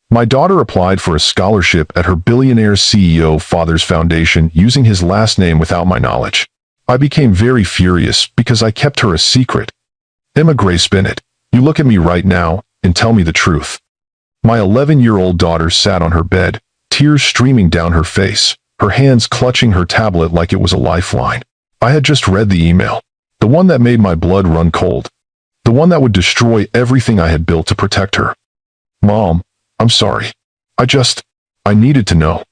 My daughter applied for a scholarship at her billionaire CEO father's foundation using his last name without my knowledge. I became very furious because I kept her a secret. Emma Grace Bennett, you look at me right now and tell me the truth. My 11-year-old daughter sat on her bed, tears streaming down her face, her hands clutching her tablet like it was a lifeline. I had just read the email, the one that made my blood run cold, the one that would destroy everything I had built to protect her. Mom, I'm sorry. I needed to know.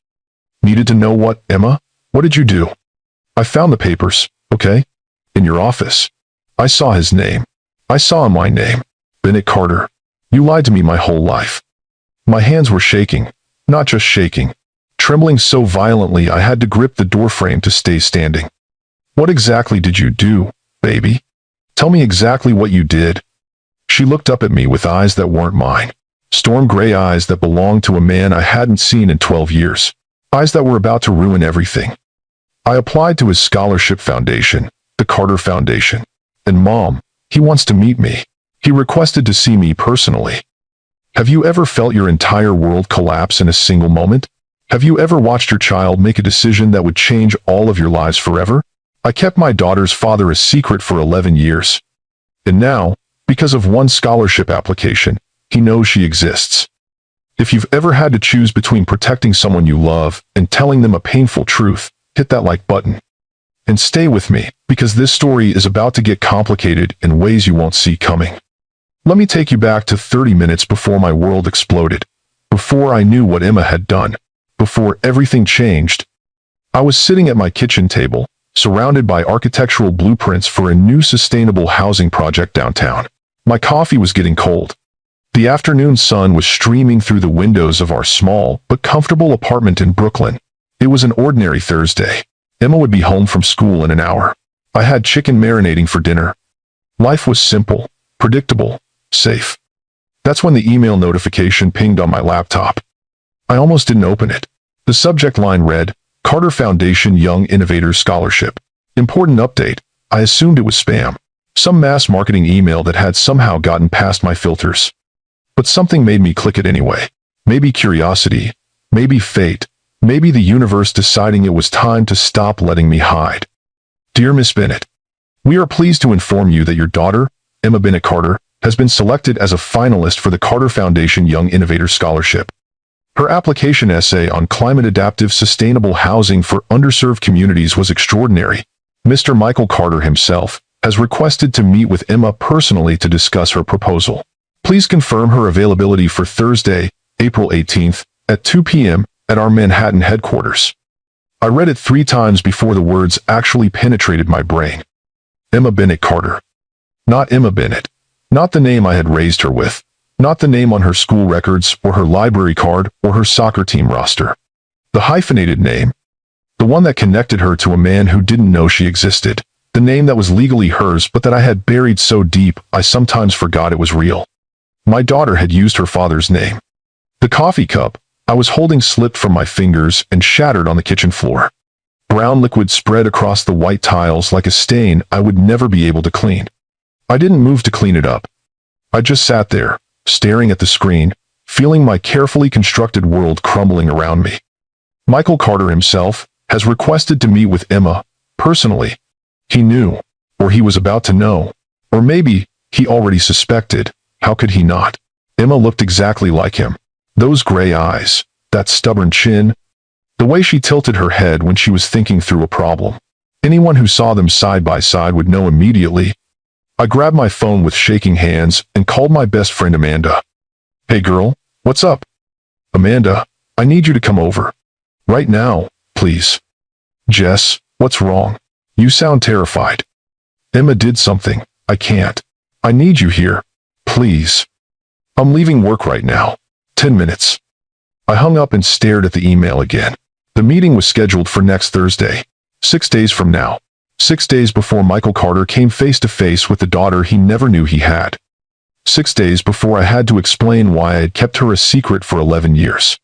Needed to know what, Emma? What did you do? I found the papers, okay? In your office. I saw his name. I saw my name. Bennett Carter. You lied to me my whole life. My hands were shaking, not just shaking, trembling so violently I had to grip the doorframe to stay standing. What exactly did you do, baby? Tell me exactly what you did. She looked up at me with eyes that weren't mine. Storm gray eyes that belonged to a man I hadn't seen in 12 years. Eyes that were about to ruin everything. I applied to his scholarship foundation, the Carter Foundation. And Mom, he wants to meet me. He requested to see me personally. Have you ever felt your entire world collapse in a single moment? Have you ever watched your child make a decision that would change all of your lives forever? I kept my daughter's father a secret for 11 years. And now, because of one scholarship application, he knows she exists. If you've ever had to choose between protecting someone you love and telling them a painful truth, hit that like button. And stay with me, because this story is about to get complicated in ways you won't see coming. Let me take you back to 30 minutes before my world exploded, before I knew what Emma had done, before everything changed. I was sitting at my kitchen table, surrounded by architectural blueprints for a new sustainable housing project downtown. My coffee was getting cold. The afternoon sun was streaming through the windows of our small but comfortable apartment in Brooklyn. It was an ordinary Thursday. Emma would be home from school in an hour. I had chicken marinating for dinner. Life was simple, predictable, safe. That's when the email notification pinged on my laptop. I almost didn't open it. The subject line read, Carter Foundation Young Innovators Scholarship. Important update. I assumed it was spam. Some mass marketing email that had somehow gotten past my filters. But something made me click it anyway. Maybe curiosity. Maybe fate. Maybe the universe deciding it was time to stop letting me hide. Dear Miss Bennett, we are pleased to inform you that your daughter, Emma Bennett Carter, has been selected as a finalist for the Carter Foundation Young Innovators Scholarship. Her application essay on climate-adaptive sustainable housing for underserved communities was extraordinary. Mr. Michael Carter himself has requested to meet with Emma personally to discuss her proposal. Please confirm her availability for Thursday, April 18th, at 2 p.m. at our Manhattan headquarters. I read it 3 times before the words actually penetrated my brain. Emma Bennett Carter. Not Emma Bennett. Not the name I had raised her with. Not the name on her school records or her library card or her soccer team roster. The hyphenated name. The one that connected her to a man who didn't know she existed. The name that was legally hers but that I had buried so deep I sometimes forgot it was real. My daughter had used her father's name. The coffee cup I was holding slipped from my fingers and shattered on the kitchen floor. Brown liquid spread across the white tiles like a stain I would never be able to clean. I didn't move to clean it up. I just sat there, staring at the screen, feeling my carefully constructed world crumbling around me. Michael Carter himself has requested to meet with Emma, personally. He knew, or he was about to know, or maybe he already suspected. How could he not? Emma looked exactly like him. Those gray eyes, that stubborn chin, the way she tilted her head when she was thinking through a problem. Anyone who saw them side by side would know immediately. I grabbed my phone with shaking hands and called my best friend Amanda. Hey girl, what's up? Amanda, I need you to come over. Right now, please. Jess, what's wrong? You sound terrified. Emma did something. I can't. I need you here. Please. I'm leaving work right now. 10 minutes. I hung up and stared at the email again. The meeting was scheduled for next Thursday, 6 days from now. 6 days before Michael Carter came face to face with the daughter he never knew he had. 6 days before I had to explain why I had kept her a secret for 11 years.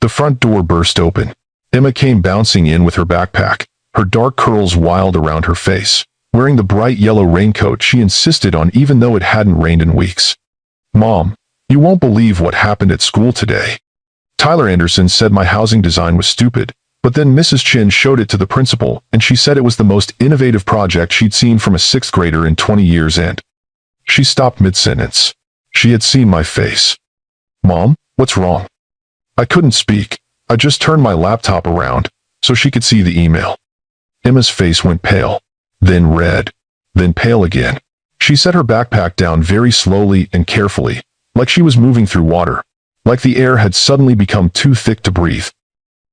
The front door burst open. Emma came bouncing in with her backpack, her dark curls wild around her face, wearing the bright yellow raincoat she insisted on even though it hadn't rained in weeks. Mom, You won't believe what happened at school today. Tyler Anderson said my housing design was stupid, but then Mrs. Chin showed it to the principal, and she said it was the most innovative project she'd seen from a sixth grader in 20 years and... She stopped mid-sentence. She had seen my face. Mom, what's wrong? I couldn't speak. I just turned my laptop around, so she could see the email. Emma's face went pale, then red, then pale again. She set her backpack down very slowly and carefully, like she was moving through water, like the air had suddenly become too thick to breathe.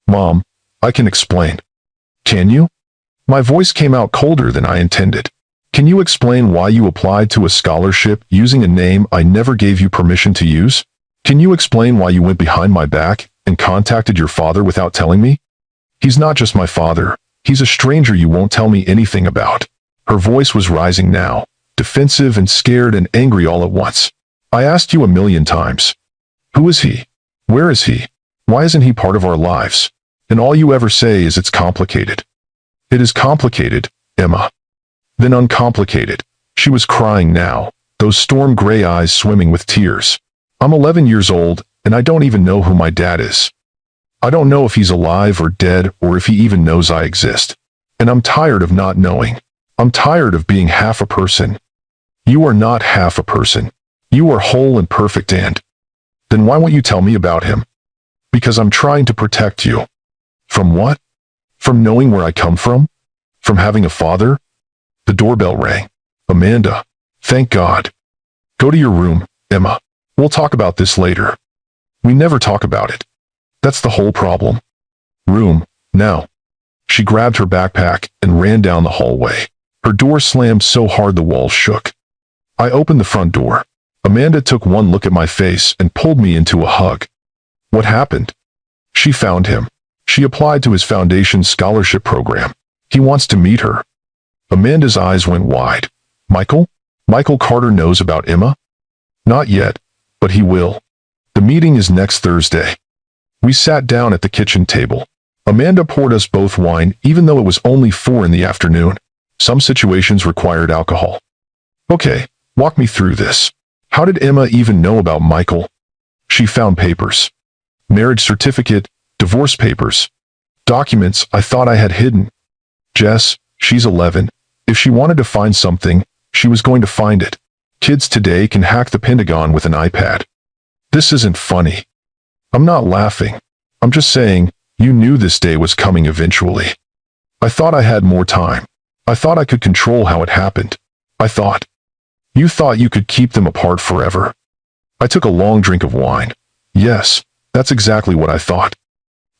Mom, I can explain. Can you? My voice came out colder than I intended. Can you explain why you applied to a scholarship using a name I never gave you permission to use? Can you explain why you went behind my back and contacted your father without telling me? He's not just my father. He's a stranger you won't tell me anything about. Her voice was rising now, defensive and scared and angry all at once. I asked you a million times. Who is he? Where is he? Why isn't he part of our lives? And all you ever say is it's complicated. It is complicated, Emma. Then uncomplicated. She was crying now, those storm gray eyes swimming with tears. I'm 11 years old, and I don't even know who my dad is. I don't know if he's alive or dead or if he even knows I exist. And I'm tired of not knowing. I'm tired of being half a person. You are not half a person. You are whole and perfect and... Then why won't you tell me about him? Because I'm trying to protect you. From what? From knowing where I come from? From having a father? The doorbell rang. Amanda. Thank God. Go to your room, Emma. We'll talk about this later. We never talk about it. That's the whole problem. Room, now. She grabbed her backpack and ran down the hallway. Her door slammed so hard the walls shook. I opened the front door. Amanda took one look at my face and pulled me into a hug. What happened? She found him. She applied to his foundation scholarship program. He wants to meet her. Amanda's eyes went wide. Michael? Michael Carter knows about Emma? Not yet, but he will. The meeting is next Thursday. We sat down at the kitchen table. Amanda poured us both wine even though it was only 4 in the afternoon. Some situations required alcohol. Okay, walk me through this. How did Emma even know about Michael? She found papers. Marriage certificate, divorce papers. Documents I thought I had hidden. Jess, she's 11. If she wanted to find something, she was going to find it. Kids today can hack the Pentagon with an iPad. This isn't funny. I'm not laughing. I'm just saying, you knew this day was coming eventually. I thought I had more time. I thought I could control how it happened. I thought. You thought you could keep them apart forever. I took a long drink of wine. Yes, that's exactly what I thought.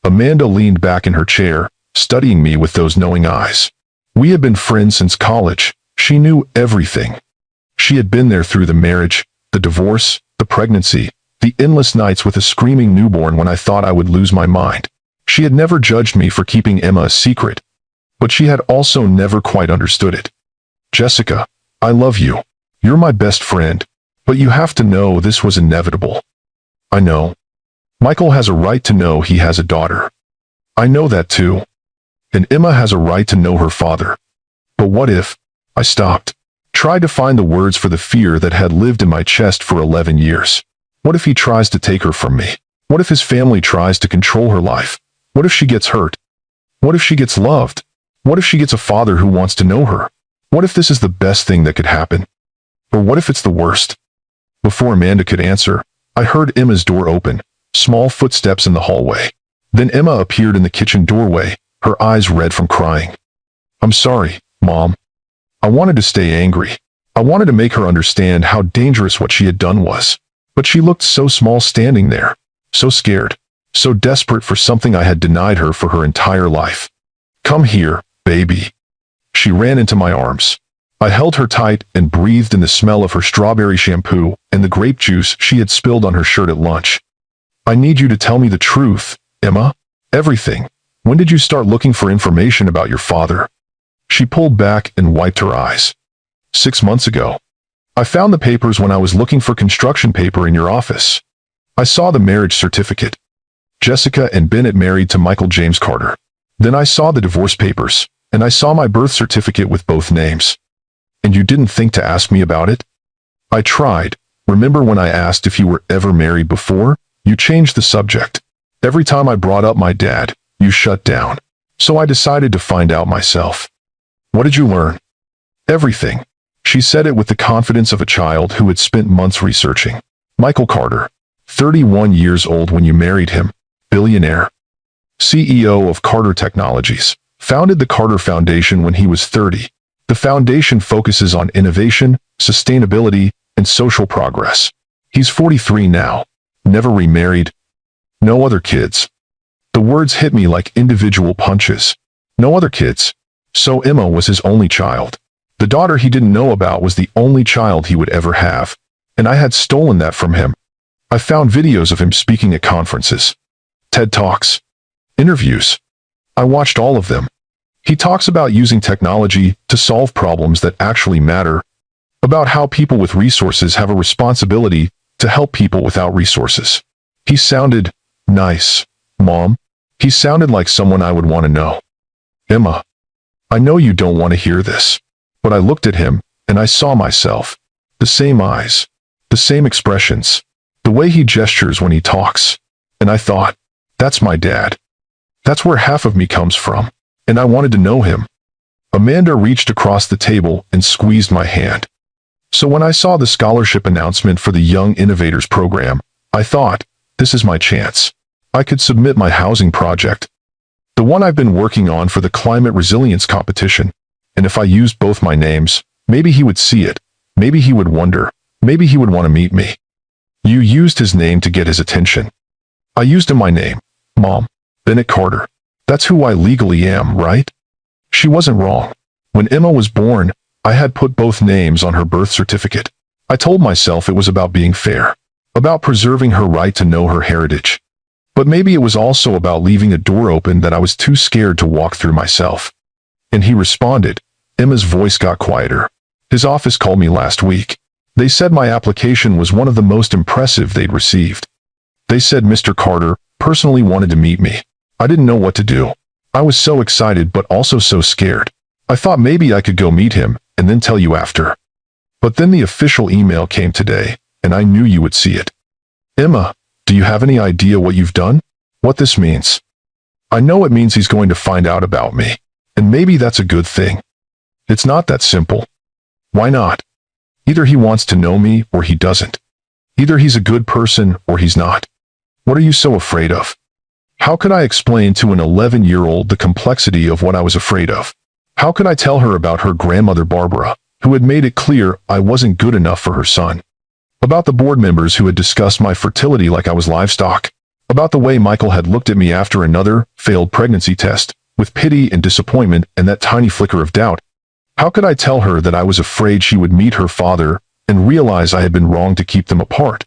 Amanda leaned back in her chair, studying me with those knowing eyes. We had been friends since college. She knew everything. She had been there through the marriage, the divorce, the pregnancy, the endless nights with a screaming newborn when I thought I would lose my mind. She had never judged me for keeping Emma a secret, but she had also never quite understood it. Jessica, I love you. You're my best friend, but you have to know this was inevitable. I know. Michael has a right to know he has a daughter. I know that too. And Emma has a right to know her father. But what if... I stopped. Tried to find the words for the fear that had lived in my chest for 11 years. What if he tries to take her from me? What if his family tries to control her life? What if she gets hurt? What if she gets loved? What if she gets a father who wants to know her? What if this is the best thing that could happen? Or what if it's the worst? Before Amanda could answer, I heard Emma's door open, small footsteps in the hallway. Then Emma appeared in the kitchen doorway, her eyes red from crying. I'm sorry, Mom. I wanted to stay angry. I wanted to make her understand how dangerous what she had done was. But she looked so small standing there, so scared, so desperate for something I had denied her for her entire life. Come here, baby. She ran into my arms. I held her tight and breathed in the smell of her strawberry shampoo and the grape juice she had spilled on her shirt at lunch. I need you to tell me the truth, Emma. Everything. When did you start looking for information about your father? She pulled back and wiped her eyes. 6 months ago. I found the papers when I was looking for construction paper in your office. I saw the marriage certificate. Jessica and Bennett married to Michael James Carter. Then I saw the divorce papers, and I saw my birth certificate with both names. And you didn't think to ask me about it? I tried, Remember when I asked if you were ever married before? You changed the subject. Every time I brought up my dad, you shut down. So I decided to find out myself. What did you learn? Everything. She said it with the confidence of a child who had spent months researching. Michael Carter, 31 years old when you married him, billionaire. CEO of Carter Technologies, founded the Carter Foundation when he was 30. The foundation focuses on innovation, sustainability, and social progress. He's 43 now, never remarried, no other kids. The words hit me like individual punches. No other kids. So Emma was his only child. The daughter he didn't know about was the only child he would ever have, and I had stolen that from him. I found videos of him speaking at conferences, TED Talks, interviews. I watched all of them. He talks about using technology to solve problems that actually matter, about how people with resources have a responsibility to help people without resources. He sounded nice, Mom. He sounded like someone I would want to know. Emma, I know you don't want to hear this, but I looked at him, and I saw myself. The same eyes, the same expressions, the way he gestures when he talks. And I thought, that's my dad. That's where half of me comes from, and I wanted to know him. Amanda reached across the table and squeezed my hand. So when I saw the scholarship announcement for the Young Innovators program, I thought, this is my chance. I could submit my housing project, the one I've been working on for the climate resilience competition, and if I used both my names, maybe he would see it, maybe he would wonder, maybe he would want to meet me. You used his name to get his attention. I used him my name, Mom. Bennett Carter. That's who I legally am, right? She wasn't wrong. When Emma was born, I had put both names on her birth certificate. I told myself it was about being fair, about preserving her right to know her heritage. But maybe it was also about leaving a door open that I was too scared to walk through myself. And he responded. Emma's voice got quieter. His office called me last week. They said my application was one of the most impressive they'd received. They said Mr. Carter personally wanted to meet me. I didn't know what to do. I was so excited but also so scared. I thought maybe I could go meet him and then tell you after. But then the official email came today, and I knew you would see it. Emma, do you have any idea what you've done? What this means? I know it means he's going to find out about me, and maybe that's a good thing. It's not that simple. Why not? Either he wants to know me or he doesn't. Either he's a good person or he's not. What are you so afraid of? How could I explain to an 11-year-old the complexity of what I was afraid of? How could I tell her about her grandmother Barbara, who had made it clear I wasn't good enough for her son? About the board members who had discussed my fertility like I was livestock? About the way Michael had looked at me after another failed pregnancy test, with pity and disappointment and that tiny flicker of doubt? How could I tell her that I was afraid she would meet her father and realize I had been wrong to keep them apart?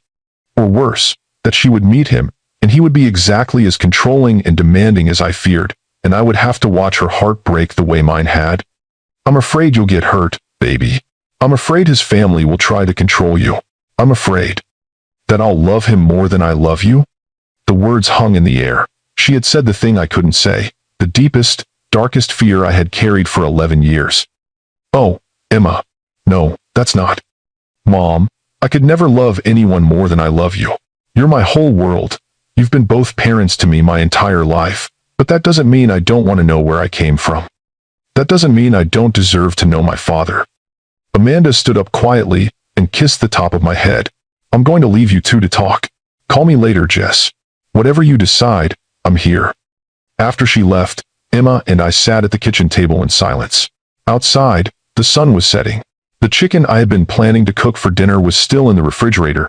Or worse, that she would meet him, and he would be exactly as controlling and demanding as I feared, and I would have to watch her heart break the way mine had? I'm afraid you'll get hurt, baby. I'm afraid his family will try to control you. I'm afraid that I'll love him more than I love you. The words hung in the air. She had said the thing I couldn't say, the deepest, darkest fear I had carried for 11 years. Oh, Emma. No, that's not. Mom, I could never love anyone more than I love you. You're my whole world. You've been both parents to me my entire life, but that doesn't mean I don't want to know where I came from. That doesn't mean I don't deserve to know my father. Amanda stood up quietly and kissed the top of my head. I'm going to leave you two to talk. Call me later, Jess. Whatever you decide, I'm here. After she left, Emma and I sat at the kitchen table in silence. Outside, the sun was setting. The chicken I had been planning to cook for dinner was still in the refrigerator.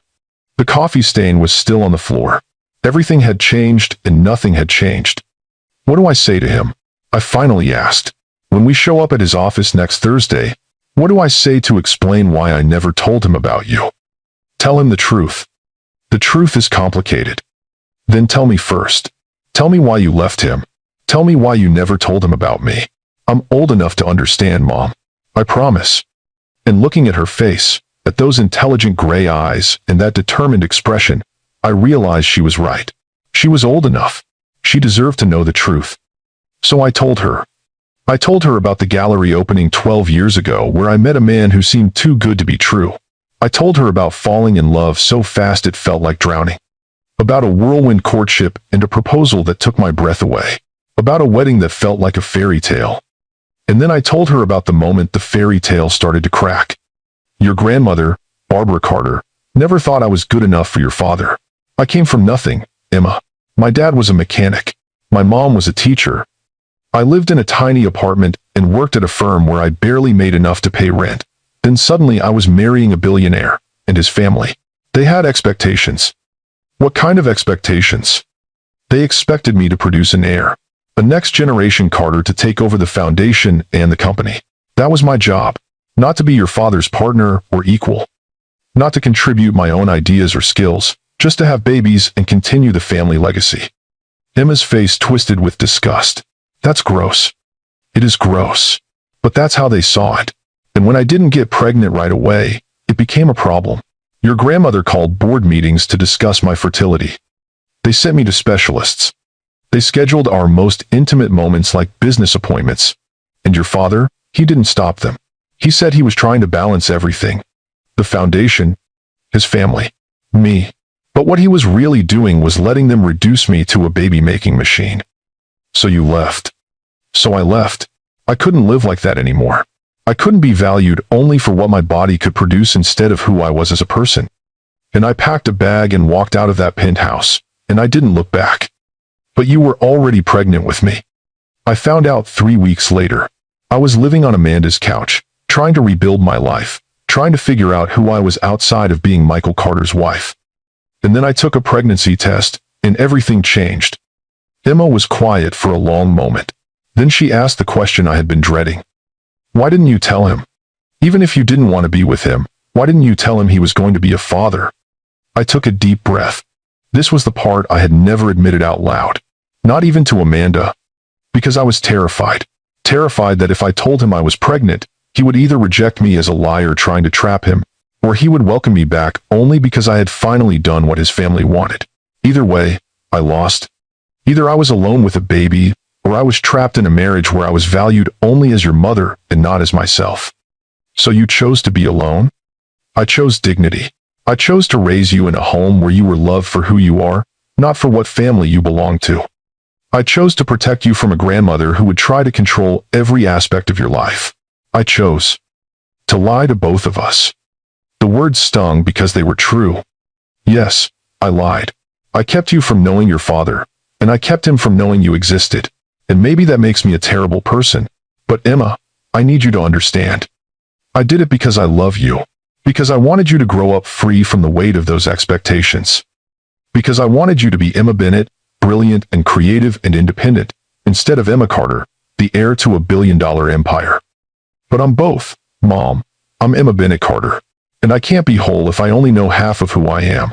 The coffee stain was still on the floor. Everything had changed and nothing had changed. What do I say to him? I finally asked. When we show up at his office next Thursday, what do I say to explain why I never told him about you? Tell him the truth. The truth is complicated. Then tell me first. Tell me why you left him. Tell me why you never told him about me. I'm old enough to understand, Mom. I promise. And looking at her face, at those intelligent gray eyes and that determined expression, I realized she was right. She was old enough. She deserved to know the truth. So I told her. I told her about the gallery opening 12 years ago where I met a man who seemed too good to be true. I told her about falling in love so fast it felt like drowning. About a whirlwind courtship and a proposal that took my breath away. About a wedding that felt like a fairy tale. And then I told her about the moment the fairy tale started to crack. Your grandmother, Barbara Carter, never thought I was good enough for your father. I came from nothing, Emma. My dad was a mechanic. My mom was a teacher. I lived in a tiny apartment and worked at a firm where I barely made enough to pay rent. Then suddenly I was marrying a billionaire and his family. They had expectations. What kind of expectations? They expected me to produce an heir, a next-generation Carter to take over the foundation and the company. That was my job, not to be your father's partner or equal, not to contribute my own ideas or skills, just to have babies and continue the family legacy. Emma's face twisted with disgust. That's gross. It is gross. But that's how they saw it. And when I didn't get pregnant right away, it became a problem. Your grandmother called board meetings to discuss my fertility. They sent me to specialists. They scheduled our most intimate moments like business appointments. And your father, he didn't stop them. He said he was trying to balance everything. The foundation, his family, me. But what he was really doing was letting them reduce me to a baby-making machine. So you left. So I left. I couldn't live like that anymore. I couldn't be valued only for what my body could produce instead of who I was as a person. And I packed a bag and walked out of that penthouse, and I didn't look back. But you were already pregnant with me. I found out 3 weeks later. I was living on Amanda's couch, trying to rebuild my life, trying to figure out who I was outside of being Michael Carter's wife. And then I took a pregnancy test, and everything changed. Emma was quiet for a long moment. Then she asked the question I had been dreading. Why didn't you tell him? Even if you didn't want to be with him, why didn't you tell him he was going to be a father? I took a deep breath. This was the part I had never admitted out loud. Not even to Amanda. Because I was terrified. Terrified that if I told him I was pregnant, he would either reject me as a liar trying to trap him, or he would welcome me back only because I had finally done what his family wanted. Either way, I lost. Either I was alone with a baby, or I was trapped in a marriage where I was valued only as your mother and not as myself. So you chose to be alone? I chose dignity. I chose to raise you in a home where you were loved for who you are, not for what family you belong to. I chose to protect you from a grandmother who would try to control every aspect of your life. I chose to lie to both of us. The words stung because they were true. Yes, I lied. I kept you from knowing your father, and I kept him from knowing you existed. And maybe that makes me a terrible person. But Emma, I need you to understand. I did it because I love you. Because I wanted you to grow up free from the weight of those expectations. Because I wanted you to be Emma Bennett, brilliant and creative and independent, instead of Emma Carter, the heir to a billion-dollar empire. But I'm both, Mom. I'm Emma Bennett Carter. And I can't be whole if I only know half of who I am.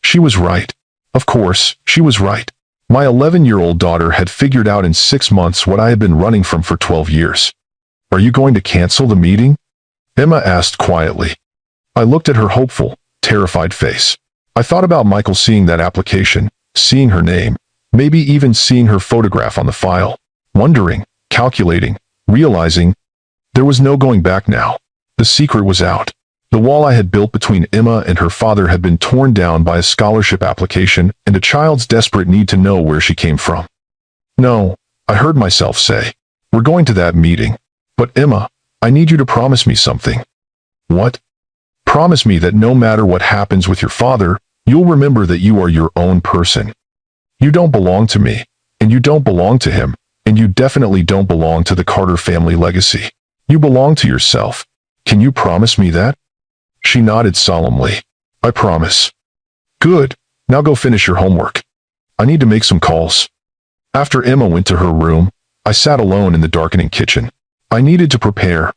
She was right. Of course, she was right. My 11-year-old daughter had figured out in 6 months what I had been running from for 12 years. Are you going to cancel the meeting? Emma asked quietly. I looked at her hopeful, terrified face. I thought about Michael seeing that application, seeing her name, maybe even seeing her photograph on the file, wondering, calculating, realizing there was no going back now. The secret was out. The wall I had built between Emma and her father had been torn down by a scholarship application and a child's desperate need to know where she came from. No, I heard myself say. We're going to that meeting. But Emma, I need you to promise me something. What? Promise me that no matter what happens with your father, you'll remember that you are your own person. You don't belong to me, and you don't belong to him, and you definitely don't belong to the Carter family legacy. You belong to yourself. Can you promise me that? She nodded solemnly. I promise. Good. Now go finish your homework. I need to make some calls. After Emma went to her room, I sat alone in the darkening kitchen. I needed to prepare.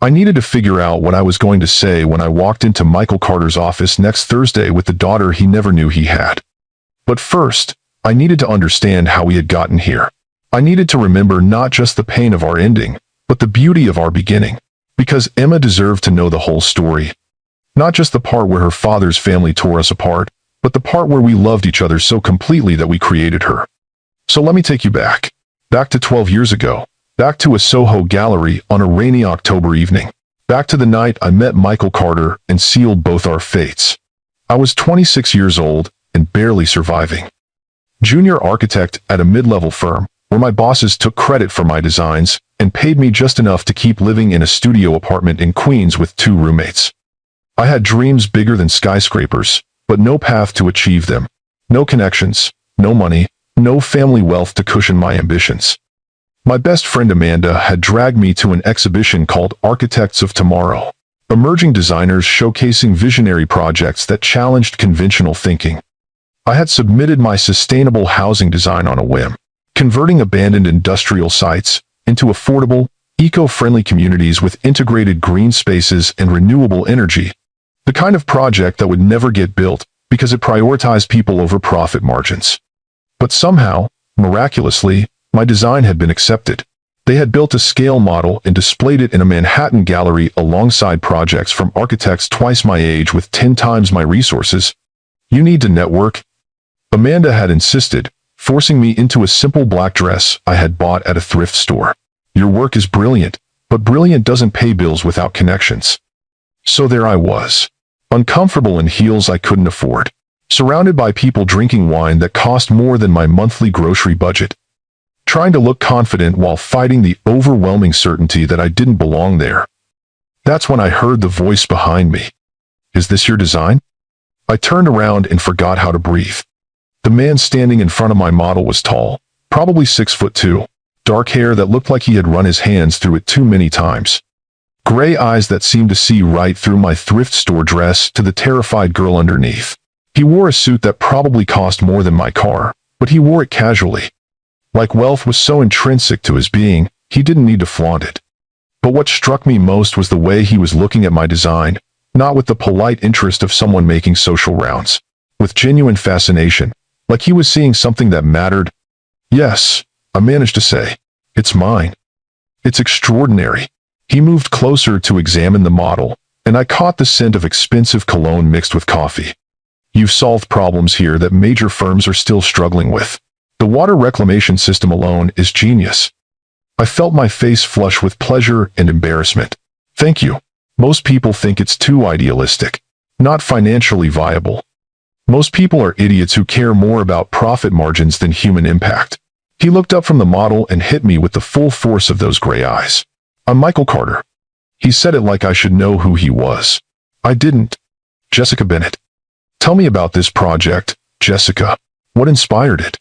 I needed to figure out what I was going to say when I walked into Michael Carter's office next Thursday with the daughter he never knew he had. But first, I needed to understand how we had gotten here. I needed to remember not just the pain of our ending, but the beauty of our beginning. Because Emma deserved to know the whole story. Not just the part where her father's family tore us apart, but the part where we loved each other so completely that we created her. So let me take you back. Back to 12 years ago. Back to a Soho gallery on a rainy October evening. Back to the night I met Michael Carter and sealed both our fates. I was 26 years old and barely surviving. Junior architect at a mid-level firm, where my bosses took credit for my designs and paid me just enough to keep living in a studio apartment in Queens with 2 roommates. I had dreams bigger than skyscrapers, but no path to achieve them. No connections, no money, no family wealth to cushion my ambitions. My best friend Amanda had dragged me to an exhibition called Architects of Tomorrow, emerging designers showcasing visionary projects that challenged conventional thinking. I had submitted my sustainable housing design on a whim, converting abandoned industrial sites into affordable, eco-friendly communities with integrated green spaces and renewable energy. The kind of project that would never get built because it prioritized people over profit margins. But somehow, miraculously, my design had been accepted. They had built a scale model and displayed it in a Manhattan gallery alongside projects from architects twice my age with 10 times my resources. You need to network. Amanda had insisted, forcing me into a simple black dress I had bought at a thrift store. Your work is brilliant, but brilliant doesn't pay bills without connections. So there I was, uncomfortable in heels I couldn't afford, surrounded by people drinking wine that cost more than my monthly grocery budget, trying to look confident while fighting the overwhelming certainty that I didn't belong there. That's when I heard the voice behind me. Is this your design? I turned around and forgot how to breathe. The man standing in front of my model was tall, probably 6'2", dark hair that looked like he had run his hands through it too many times. Gray eyes that seemed to see right through my thrift store dress to the terrified girl underneath. He wore a suit that probably cost more than my car, but he wore it casually. Like wealth was so intrinsic to his being, he didn't need to flaunt it. But what struck me most was the way he was looking at my design, not with the polite interest of someone making social rounds. With genuine fascination, like he was seeing something that mattered. Yes, I managed to say. It's mine. It's extraordinary. He moved closer to examine the model, and I caught the scent of expensive cologne mixed with coffee. You've solved problems here that major firms are still struggling with. The water reclamation system alone is genius. I felt my face flush with pleasure and embarrassment. Thank you. Most people think it's too idealistic, not financially viable. Most people are idiots who care more about profit margins than human impact. He looked up from the model and hit me with the full force of those gray eyes. I'm Michael Carter. He said it like I should know who he was. I didn't. Jessica Bennett. Tell me about this project, Jessica. What inspired it?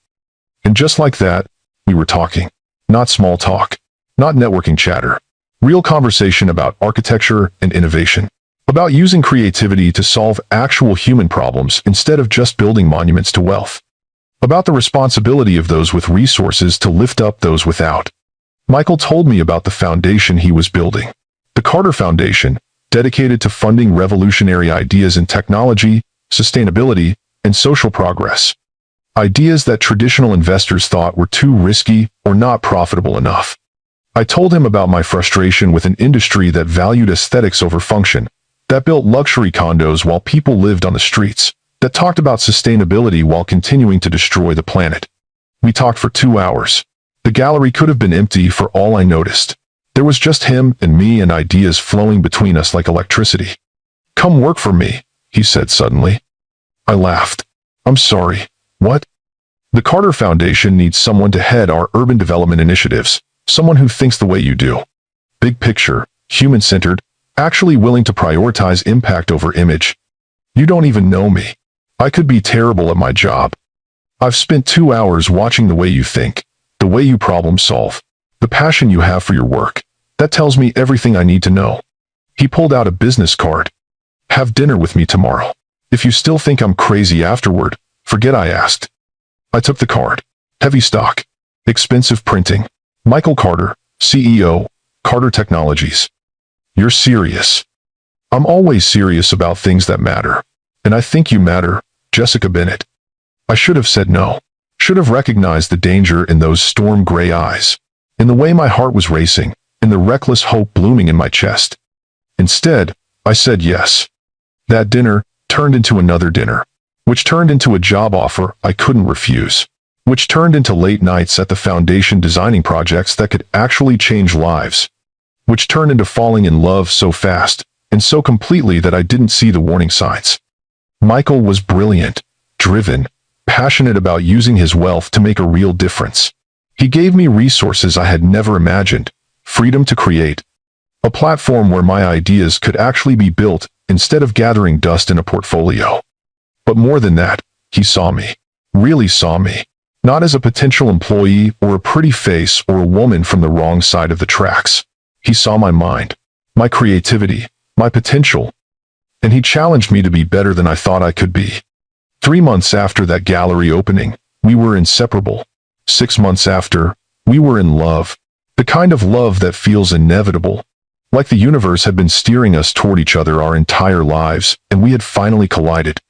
And just like that, we were talking. Not small talk. Not networking chatter. Real conversation about architecture and innovation. About using creativity to solve actual human problems instead of just building monuments to wealth. About the responsibility of those with resources to lift up those without. Michael told me about the foundation he was building. The Carter Foundation, dedicated to funding revolutionary ideas in technology, sustainability, and social progress. Ideas that traditional investors thought were too risky or not profitable enough. I told him about my frustration with an industry that valued aesthetics over function, that built luxury condos while people lived on the streets, that talked about sustainability while continuing to destroy the planet. We talked for 2 hours. The gallery could have been empty for all I noticed. There was just him and me and ideas flowing between us like electricity. Come work for me, he said suddenly. I laughed. I'm sorry. What? The Carter Foundation needs someone to head our urban development initiatives, someone who thinks the way you do. Big picture, human-centered, actually willing to prioritize impact over image. You don't even know me. I could be terrible at my job. I've spent 2 hours watching the way you think, the way you problem solve, the passion you have for your work. That tells me everything I need to know. He pulled out a business card. Have dinner with me tomorrow. If you still think I'm crazy afterward, forget I asked. I took the card. Heavy stock. Expensive printing. Michael Carter, CEO, Carter Technologies. You're serious. I'm always serious about things that matter. And I think you matter, Jessica Bennett. I should have said no. Should have recognized the danger in those storm gray eyes. In the way my heart was racing, in the reckless hope blooming in my chest. Instead, I said yes. That dinner turned into another dinner, which turned into a job offer I couldn't refuse, which turned into late nights at the foundation designing projects that could actually change lives. which turned into falling in love so fast and so completely that I didn't see the warning signs. Michael was brilliant, driven, passionate about using his wealth to make a real difference. He gave me resources I had never imagined, freedom to create, a platform where my ideas could actually be built instead of gathering dust in a portfolio. But more than that, he saw me, really saw me, not as a potential employee or a pretty face or a woman from the wrong side of the tracks. He saw my mind, my creativity, my potential, and he challenged me to be better than I thought I could be. 3 months after that gallery opening, we were inseparable. 6 months after, we were in love, the kind of love that feels inevitable, like the universe had been steering us toward each other our entire lives, and we had finally collided.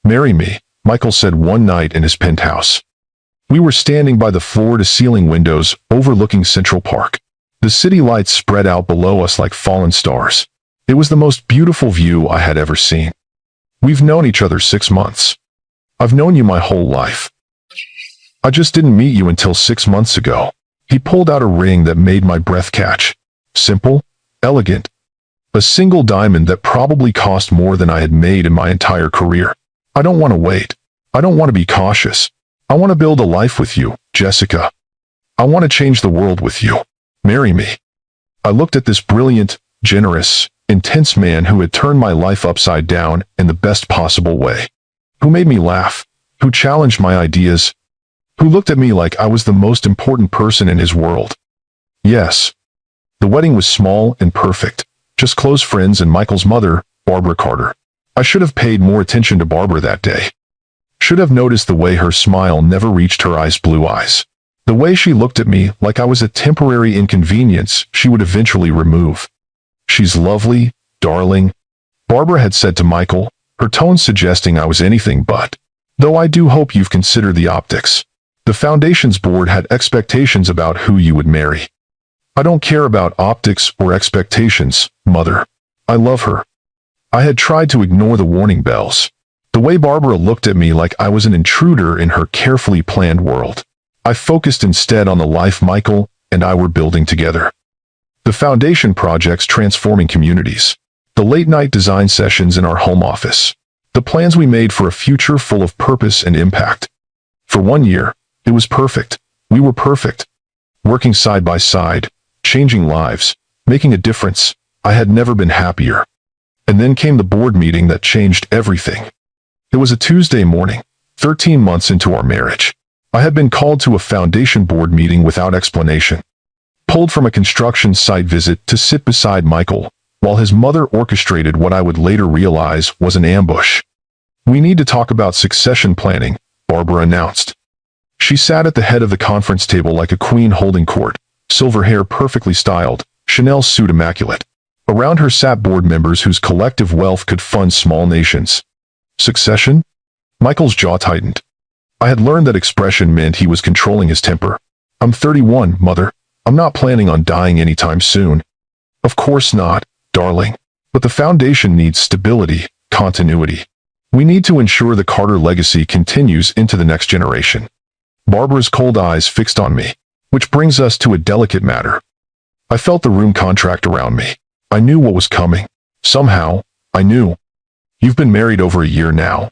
"Marry me," Michael said one night in his penthouse. We were standing by the floor-to-ceiling windows overlooking Central Park. The city lights spread out below us like fallen stars. It was the most beautiful view I had ever seen. "We've known each other 6 months. I've known you my whole life. I just didn't meet you until 6 months ago." He pulled out a ring that made my breath catch. Simple, elegant. A single diamond that probably cost more than I had made in my entire career. "I don't want to wait. I don't want to be cautious. I want to build a life with you, Jessica. I want to change the world with you. Marry me." I looked at this brilliant, generous, intense man who had turned my life upside down in the best possible way, who made me laugh, who challenged my ideas, who looked at me like I was the most important person in his world. Yes. The wedding was small and perfect, just close friends and Michael's mother, Barbara Carter. I should have paid more attention to Barbara that day. Should have noticed the way her smile never reached her ice blue eyes. The way she looked at me like I was a temporary inconvenience she would eventually remove. "She's lovely, darling," Barbara had said to Michael, her tone suggesting I was anything but. "Though I do hope you've considered the optics. The foundation's board had expectations about who you would marry." "I don't care about optics or expectations, Mother. I love her." I had tried to ignore the warning bells. The way Barbara looked at me like I was an intruder in her carefully planned world. I focused instead on the life Michael and I were building together. The foundation projects transforming communities. The late-night design sessions in our home office. The plans we made for a future full of purpose and impact. For 1 year, it was perfect. We were perfect. Working side by side, changing lives, making a difference. I had never been happier. And then came the board meeting that changed everything. It was a Tuesday morning, 13 months into our marriage. I had been called to a foundation board meeting without explanation. Pulled from a construction site visit to sit beside Michael, while his mother orchestrated what I would later realize was an ambush. "We need to talk about succession planning," Barbara announced. She sat at the head of the conference table like a queen holding court, silver hair perfectly styled, Chanel suit immaculate. Around her sat board members whose collective wealth could fund small nations. Succession? Michael's jaw tightened. I had learned that expression meant he was controlling his temper. "I'm 31, Mother. I'm not planning on dying anytime soon." "Of course not, darling. But the foundation needs stability, continuity. We need to ensure the Carter legacy continues into the next generation." Barbara's cold eyes fixed on me, which brings us to a delicate matter. I felt the room contract around me. I knew what was coming. Somehow, I knew. "You've been married over a year now."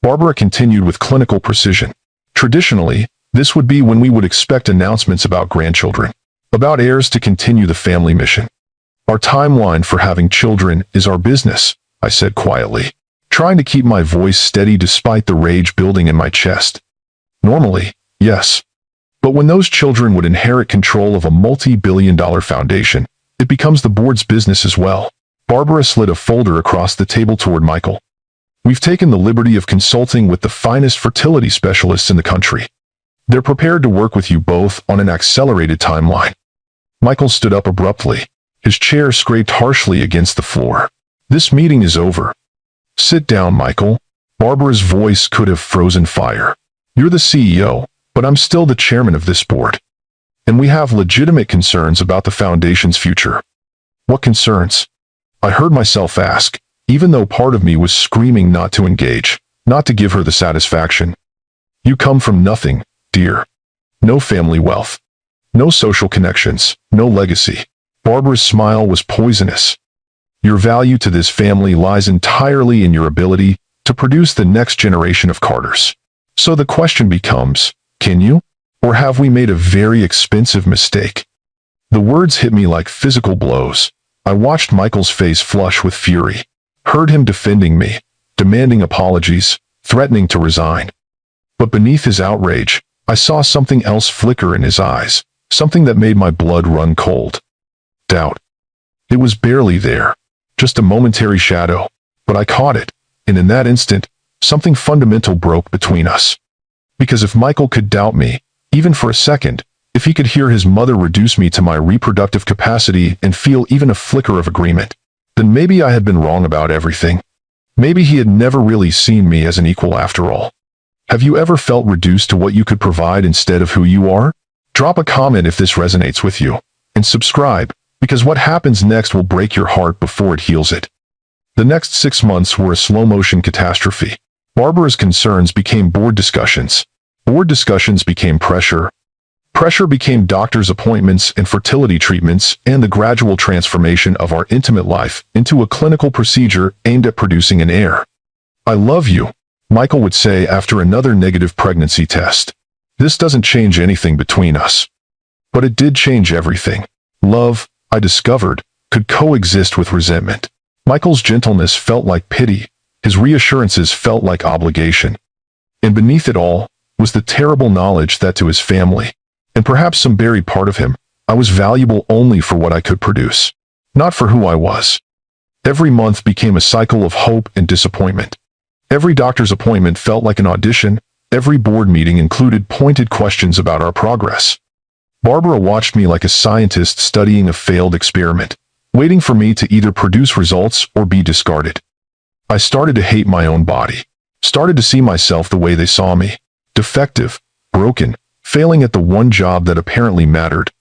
Barbara continued with clinical precision. "Traditionally, this would be when we would expect announcements about grandchildren, about heirs to continue the family mission. Our timeline for having children is our business," I said quietly, trying to keep my voice steady despite the rage building in my chest. "Normally, yes. But when those children would inherit control of a multi-billion-dollar foundation, it becomes the board's business as well." Barbara slid a folder across the table toward Michael. "We've taken the liberty of consulting with the finest fertility specialists in the country. They're prepared to work with you both on an accelerated timeline." Michael stood up abruptly. His chair scraped harshly against the floor. "This meeting is over." "Sit down, Michael." Barbara's voice could have frozen fire. "You're the CEO, but I'm still the chairman of this board. And we have legitimate concerns about the foundation's future." "What concerns?" I heard myself ask, even though part of me was screaming not to engage, not to give her the satisfaction. "You come from nothing, dear. No family wealth. No social connections, no legacy. Barbara's smile was poisonous. Your value to this family lies entirely in your ability to produce the next generation of Carters. So the question becomes, can you? Or have we made a very expensive mistake? The words hit me like physical blows. I watched Michael's face flush with fury, heard him defending me, demanding apologies, threatening to resign. But beneath his outrage, I saw something else flicker in his eyes, something that made my blood run cold. Doubt. It was barely there, just a momentary shadow, but I caught it, and in that instant, something fundamental broke between us. Because if Michael could doubt me, even for a second, if he could hear his mother reduce me to my reproductive capacity and feel even a flicker of agreement, then maybe I had been wrong about everything. Maybe he had never really seen me as an equal after all. Have you ever felt reduced to what you could provide instead of who you are? Drop a comment if this resonates with you, and subscribe, because what happens next will break your heart before it heals it. The next 6 months were a slow-motion catastrophe. Barbara's concerns became board discussions. Board discussions became pressure. Pressure became doctor's appointments and fertility treatments, and the gradual transformation of our intimate life into a clinical procedure aimed at producing an heir. "I love you," Michael would say after another negative pregnancy test. "This doesn't change anything between us." But it did change everything. Love, I discovered, could coexist with resentment. Michael's gentleness felt like pity. His reassurances felt like obligation. And beneath it all was the terrible knowledge that to his family, and perhaps some buried part of him, I was valuable only for what I could produce, not for who I was. Every month became a cycle of hope and disappointment. Every doctor's appointment felt like an audition. Every board meeting included pointed questions about our progress. Barbara watched me like a scientist studying a failed experiment, waiting for me to either produce results or be discarded. I started to hate my own body, started to see myself the way they saw me, defective, broken, failing at the one job that apparently mattered.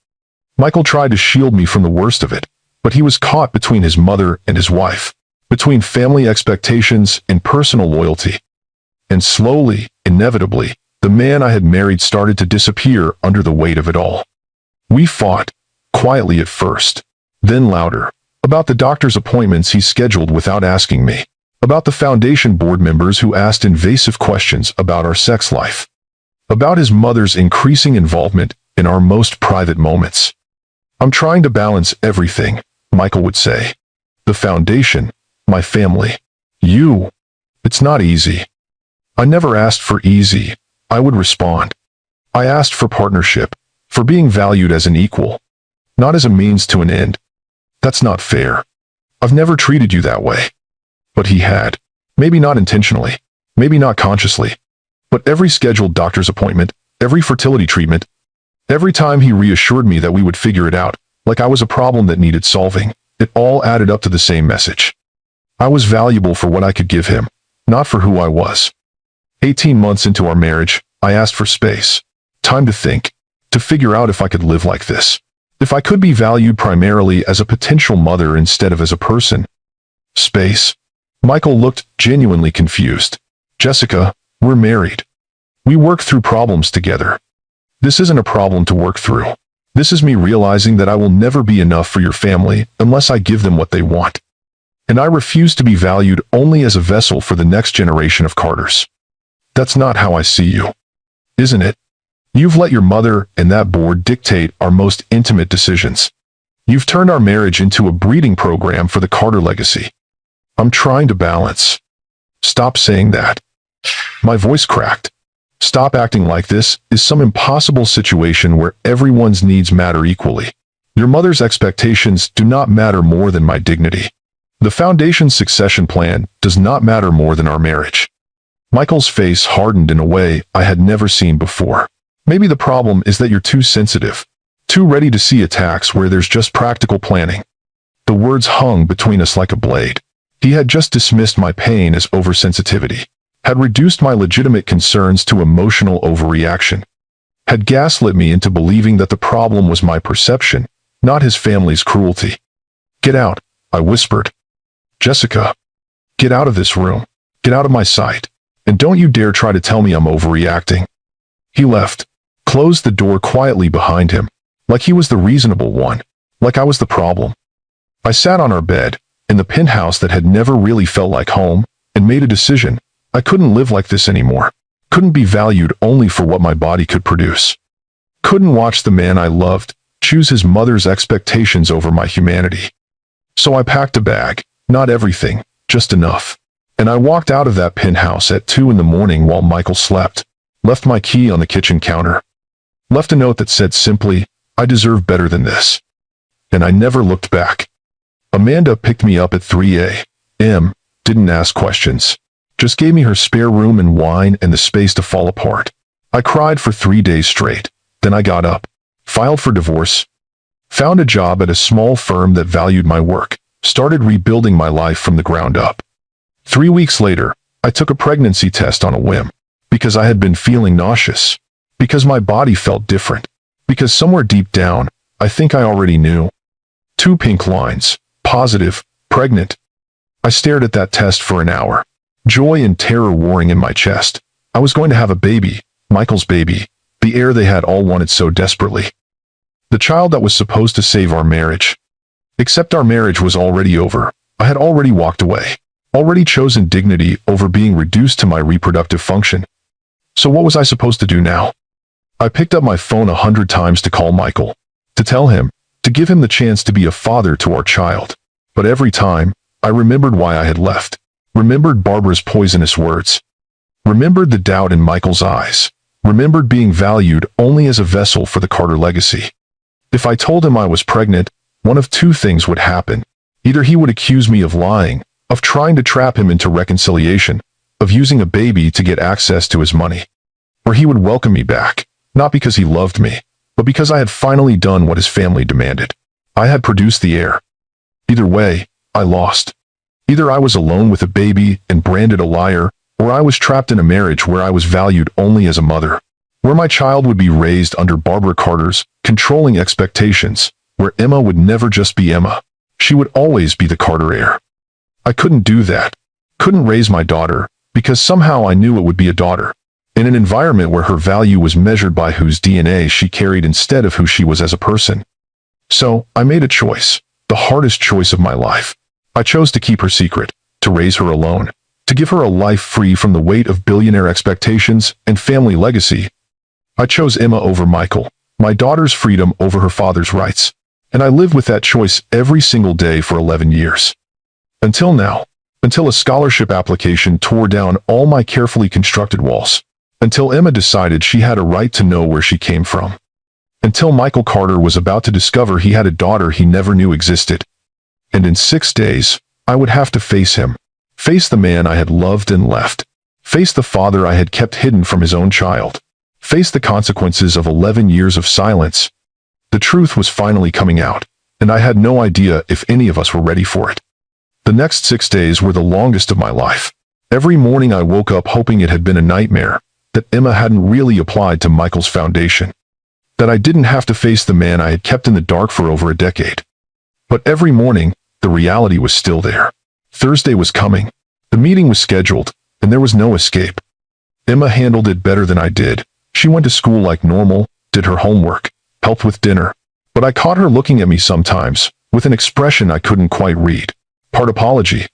Michael tried to shield me from the worst of it, but he was caught between his mother and his wife, between family expectations and personal loyalty. And slowly, inevitably, the man I had married started to disappear under the weight of it all. We fought, quietly at first, then louder, about the doctor's appointments he scheduled without asking me, about the foundation board members who asked invasive questions about our sex life, about his mother's increasing involvement in our most private moments. "I'm trying to balance everything," Michael would say. "The foundation, my family, you. It's not easy." I never asked for easy, I would respond. I asked for partnership, for being valued as an equal, not as a means to an end. "That's not fair. I've never treated you that way." But he had. Maybe not intentionally, maybe not consciously. But every scheduled doctor's appointment, every fertility treatment, every time he reassured me that we would figure it out, like I was a problem that needed solving, it all added up to the same message. I was valuable for what I could give him, not for who I was. 18 months into our marriage, I asked for space, time to think, to figure out if I could live like this, if I could be valued primarily as a potential mother instead of as a person. Space. Michael looked genuinely confused. "Jessica, we're married. We work through problems together. This isn't a problem to work through. This is me realizing that I will never be enough for your family unless I give them what they want. And I refuse to be valued only as a vessel for the next generation of Carters. That's not how I see you. Isn't it? You've let your mother and that board dictate our most intimate decisions. You've turned our marriage into a breeding program for the Carter legacy. I'm trying to balance." "Stop saying that." My voice cracked. "Stop acting like this is some impossible situation where everyone's needs matter equally. Your mother's expectations do not matter more than my dignity. The foundation's succession plan does not matter more than our marriage." Michael's face hardened in a way I had never seen before. "Maybe the problem is that you're too sensitive, too ready to see attacks where there's just practical planning." The words hung between us like a blade. He had just dismissed my pain as oversensitivity, had reduced my legitimate concerns to emotional overreaction, had gaslit me into believing that the problem was my perception, not his family's cruelty. "Get out," I whispered. "Jessica, get out of this room. Get out of my sight. And don't you dare try to tell me I'm overreacting." He left, closed the door quietly behind him, like he was the reasonable one, Like I was the problem. I sat on our bed, in the penthouse that had never really felt like home, and made a decision. I couldn't live like this anymore. Couldn't be valued only for what my body could produce. Couldn't watch the man I loved choose his mother's expectations over my humanity. So I packed a bag, not everything, just enough. And I walked out of that penthouse at 2 in the morning while Michael slept, left my key on the kitchen counter, left a note that said simply, "I deserve better than this." And I never looked back. Amanda picked me up at 3 a.m., didn't ask questions, just gave me her spare room and wine and the space to fall apart. I cried for 3 days straight. Then I got up, filed for divorce, found a job at a small firm that valued my work, started rebuilding my life from the ground up. 3 weeks later, I took a pregnancy test on a whim, because I had been feeling nauseous, because my body felt different, because somewhere deep down, I think I already knew. 2 pink lines, positive, pregnant. I stared at that test for an hour, joy and terror warring in my chest. I was going to have a baby, Michael's baby, the heir they had all wanted so desperately. The child that was supposed to save our marriage. Except our marriage was already over. I had already walked away, already chosen dignity over being reduced to my reproductive function. So what was I supposed to do now? I picked up my phone 100 times to call Michael, to tell him, to give him the chance to be a father to our child. But every time, I remembered why I had left, remembered Barbara's poisonous words, remembered the doubt in Michael's eyes, remembered being valued only as a vessel for the Carter legacy. If I told him I was pregnant, one of 2 things would happen. Either he would accuse me of lying, of trying to trap him into reconciliation, of using a baby to get access to his money, or he would welcome me back, not because he loved me, but because I had finally done what his family demanded. I had produced the heir. Either way, I lost. Either I was alone with a baby and branded a liar, or I was trapped in a marriage where I was valued only as a mother, where my child would be raised under Barbara Carter's controlling expectations, where Emma would never just be Emma. She would always be the Carter heir. I couldn't do that. Couldn't raise my daughter, because somehow I knew it would be a daughter, in an environment where her value was measured by whose DNA she carried instead of who she was as a person. So, I made a choice, the hardest choice of my life. I chose to keep her secret, to raise her alone, to give her a life free from the weight of billionaire expectations and family legacy. I chose Emma over Michael, my daughter's freedom over her father's rights, and I lived with that choice every single day for 11 years. Until now, until a scholarship application tore down all my carefully constructed walls, until Emma decided she had a right to know where she came from, until Michael Carter was about to discover he had a daughter he never knew existed. And in 6 days, I would have to face him. Face the man I had loved and left. Face the father I had kept hidden from his own child. Face the consequences of 11 years of silence. The truth was finally coming out, and I had no idea if any of us were ready for it. The next 6 days were the longest of my life. Every morning I woke up hoping it had been a nightmare, that Emma hadn't really applied to Michael's foundation, that I didn't have to face the man I had kept in the dark for over a decade. But every morning, the reality was still there. Thursday was coming. The meeting was scheduled, and there was no escape. Emma handled it better than I did. She went to school like normal, did her homework, helped with dinner. But I caught her looking at me sometimes, with an expression I couldn't quite read. Part apology,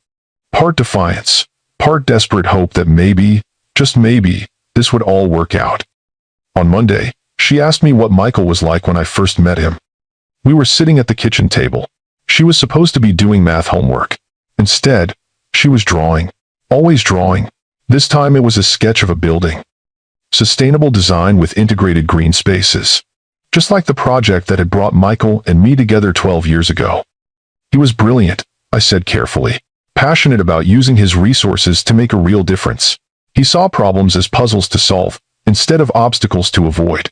part defiance, part desperate hope that maybe, just maybe, this would all work out. On Monday, she asked me what Michael was like when I first met him. We were sitting at the kitchen table. She was supposed to be doing math homework. Instead, she was drawing. Always drawing. This time it was a sketch of a building. Sustainable design with integrated green spaces. Just like the project that had brought Michael and me together 12 years ago. He was brilliant, I said carefully. Passionate about using his resources to make a real difference. He saw problems as puzzles to solve, instead of obstacles to avoid.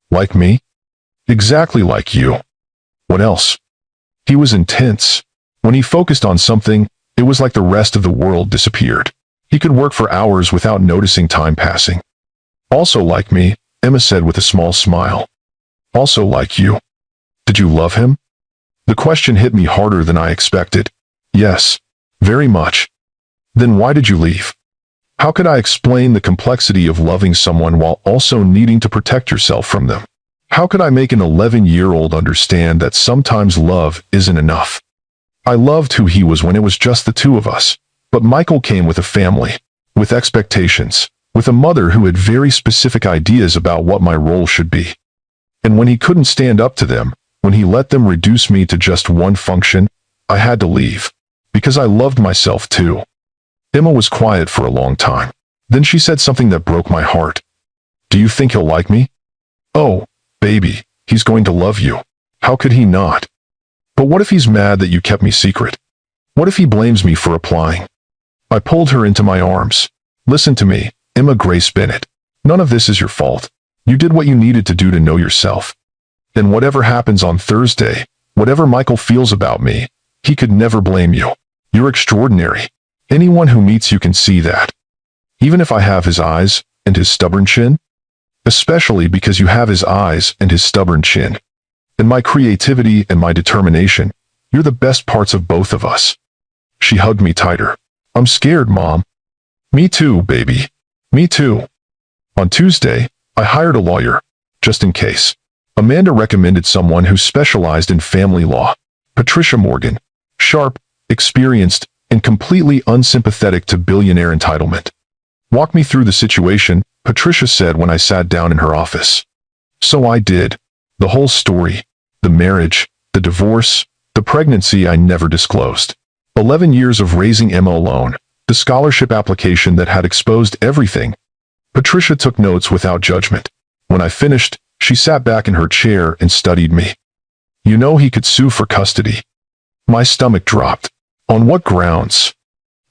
Like me? Exactly like you. What else? He was intense. When he focused on something, it was like the rest of the world disappeared. He could work for hours without noticing time passing. Also like me, Emma said with a small smile. Also like you. Did you love him? The question hit me harder than I expected. Yes, very much. Then why did you leave? How could I explain the complexity of loving someone while also needing to protect yourself from them? How could I make an 11-year-old understand that sometimes love isn't enough? I loved who he was when it was just the two of us. But Michael came with a family, with expectations, with a mother who had very specific ideas about what my role should be. And when he couldn't stand up to them, when he let them reduce me to just one function, I had to leave. Because I loved myself too. Emma was quiet for a long time. Then she said something that broke my heart. Do you think he'll like me? Oh, baby, he's going to love you. How could he not? But what if he's mad that you kept me secret? What if he blames me for applying? I pulled her into my arms. Listen to me, Emma Grace Bennett. None of this is your fault. You did what you needed to do to know yourself. And whatever happens on Thursday, whatever Michael feels about me, he could never blame you. You're extraordinary. Anyone who meets you can see that. Even if I have his eyes and his stubborn chin? Especially because you have his eyes and his stubborn chin. And my creativity and my determination, you're the best parts of both of us. She hugged me tighter. I'm scared, Mom. Me too, baby. Me too. On Tuesday, I hired a lawyer, just in case. Amanda recommended someone who specialized in family law. Patricia Morgan. Sharp, experienced, and completely unsympathetic to billionaire entitlement. Walk me through the situation, Patricia said when I sat down in her office. So I did. The whole story. The marriage, the divorce, the pregnancy I never disclosed. 11 years of raising Emma alone. The scholarship application that had exposed everything. Patricia took notes without judgment. When I finished, she sat back in her chair and studied me. You know he could sue for custody. My stomach dropped. On what grounds?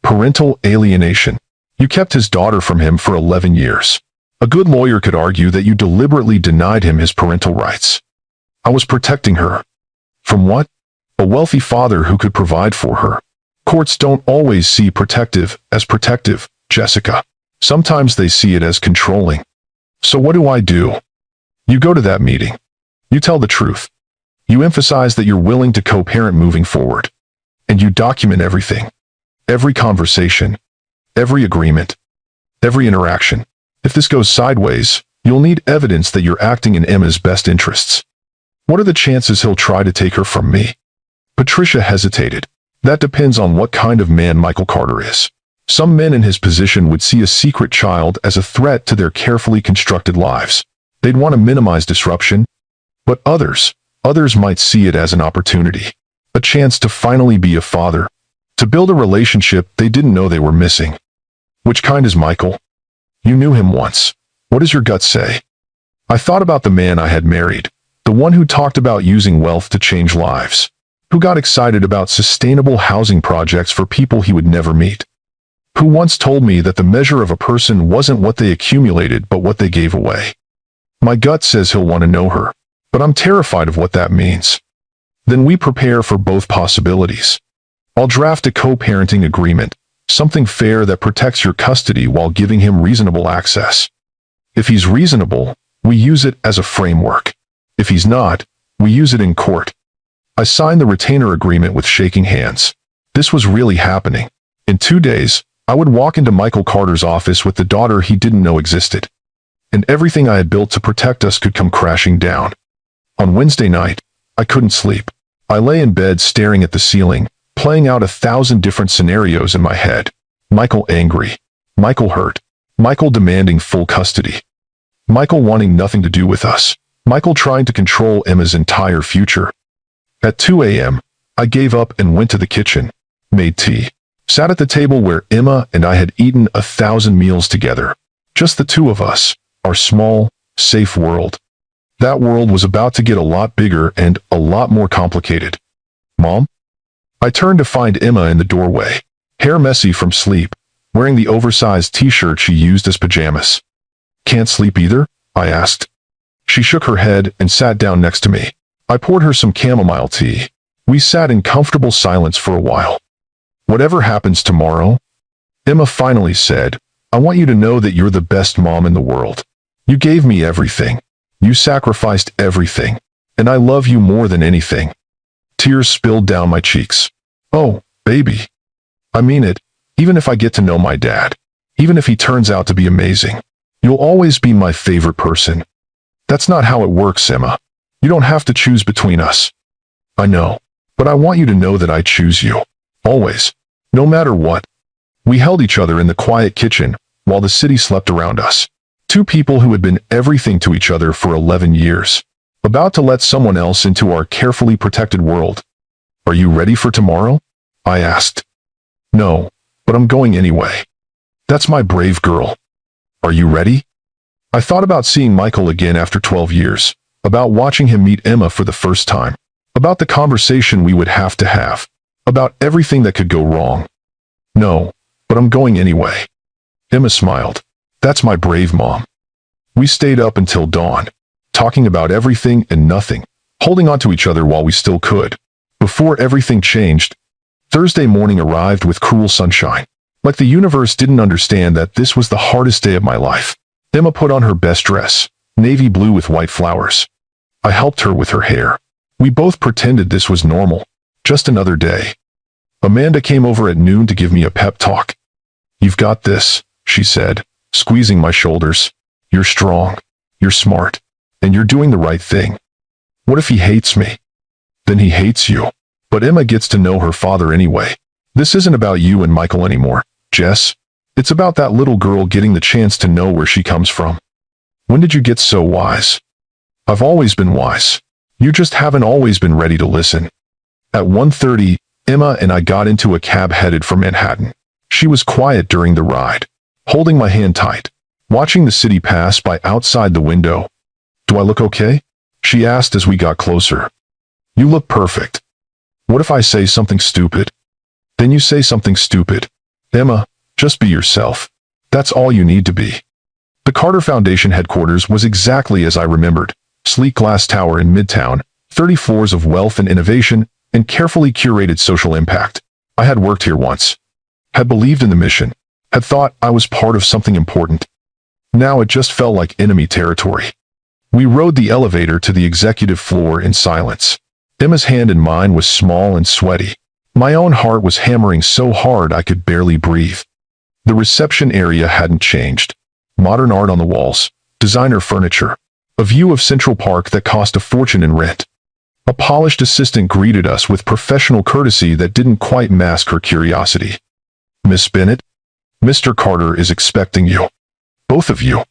Parental alienation. You kept his daughter from him for 11 years. A good lawyer could argue that you deliberately denied him his parental rights. I was protecting her. From what? A wealthy father who could provide for her. Courts don't always see protective as protective, Jessica. Sometimes they see it as controlling. So what do? You go to that meeting. You tell the truth. You emphasize that you're willing to co-parent moving forward. And you document everything. Every conversation. Every agreement. Every interaction. If this goes sideways, you'll need evidence that you're acting in Emma's best interests. What are the chances he'll try to take her from me? Patricia hesitated. That depends on what kind of man Michael Carter is. Some men in his position would see a secret child as a threat to their carefully constructed lives. They'd want to minimize disruption. But others might see it as an opportunity. A chance to finally be a father. To build a relationship they didn't know they were missing. Which kind is Michael? You knew him once. What does your gut say? I thought about the man I had married. The one who talked about using wealth to change lives. Who got excited about sustainable housing projects for people he would never meet. Who once told me that the measure of a person wasn't what they accumulated but what they gave away. My gut says he'll want to know her, but I'm terrified of what that means. Then we prepare for both possibilities. I'll draft a co-parenting agreement, something fair that protects your custody while giving him reasonable access. If he's reasonable, we use it as a framework. If he's not, we use it in court. I signed the retainer agreement with shaking hands. This was really happening. In 2 days, I would walk into Michael Carter's office with the daughter he didn't know existed. And everything I had built to protect us could come crashing down. On Wednesday night, I couldn't sleep. I lay in bed staring at the ceiling, playing out 1,000 different scenarios in my head. Michael angry. Michael hurt. Michael demanding full custody. Michael wanting nothing to do with us. Michael trying to control Emma's entire future. At 2 a.m., I gave up and went to the kitchen, made tea, sat at the table where Emma and I had eaten 1,000 meals together. Just the two of us, our small, safe world. That world was about to get a lot bigger and a lot more complicated. Mom? I turned to find Emma in the doorway, hair messy from sleep, wearing the oversized t-shirt she used as pajamas. Can't sleep either? I asked. She shook her head and sat down next to me. I poured her some chamomile tea. We sat in comfortable silence for a while. Whatever happens tomorrow? Emma finally said, I want you to know that you're the best mom in the world. You gave me everything. You sacrificed everything. And I love you more than anything. Tears spilled down my cheeks. Oh, baby. I mean it, even if I get to know my dad. Even if he turns out to be amazing. You'll always be my favorite person. That's not how it works, Emma. You don't have to choose between us. I know, but I want you to know that I choose you. Always. No matter what. We held each other in the quiet kitchen while the city slept around us. Two people who had been everything to each other for 11 years. About to let someone else into our carefully protected world. Are you ready for tomorrow? I asked. No, but I'm going anyway. That's my brave girl. Are you ready? I thought about seeing Michael again after 12 years, about watching him meet Emma for the first time, about the conversation we would have to have, about everything that could go wrong. No, but I'm going anyway. Emma smiled. That's my brave mom. We stayed up until dawn, talking about everything and nothing, holding on to each other while we still could. Before everything changed, Thursday morning arrived with cruel sunshine. Like the universe didn't understand that this was the hardest day of my life. Emma put on her best dress, navy blue with white flowers. I helped her with her hair. We both pretended this was normal, just another day. Amanda came over at noon to give me a pep talk. You've got this, she said, squeezing my shoulders. You're strong, you're smart, and you're doing the right thing. What if he hates me? Then he hates you. But Emma gets to know her father anyway. This isn't about you and Michael anymore, Jess. It's about that little girl getting the chance to know where she comes from. When did you get so wise? I've always been wise. You just haven't always been ready to listen. At 1:30, Emma and I got into a cab headed for Manhattan. She was quiet during the ride, holding my hand tight, watching the city pass by outside the window. Do I look okay? She asked as we got closer. You look perfect. What if I say something stupid? Then you say something stupid. Emma, just be yourself. That's all you need to be. The Carter Foundation headquarters was exactly as I remembered. Sleek glass tower in Midtown, 30 floors of wealth and innovation, and carefully curated social impact. I had worked here once. Had believed in the mission. Had thought I was part of something important. Now it just felt like enemy territory. We rode the elevator to the executive floor in silence. Emma's hand in mine was small and sweaty. My own heart was hammering so hard I could barely breathe. The reception area hadn't changed. Modern art on the walls, designer furniture, a view of Central Park that cost a fortune in rent. A polished assistant greeted us with professional courtesy that didn't quite mask her curiosity. Miss Bennett, Mr. Carter is expecting you. Both of you.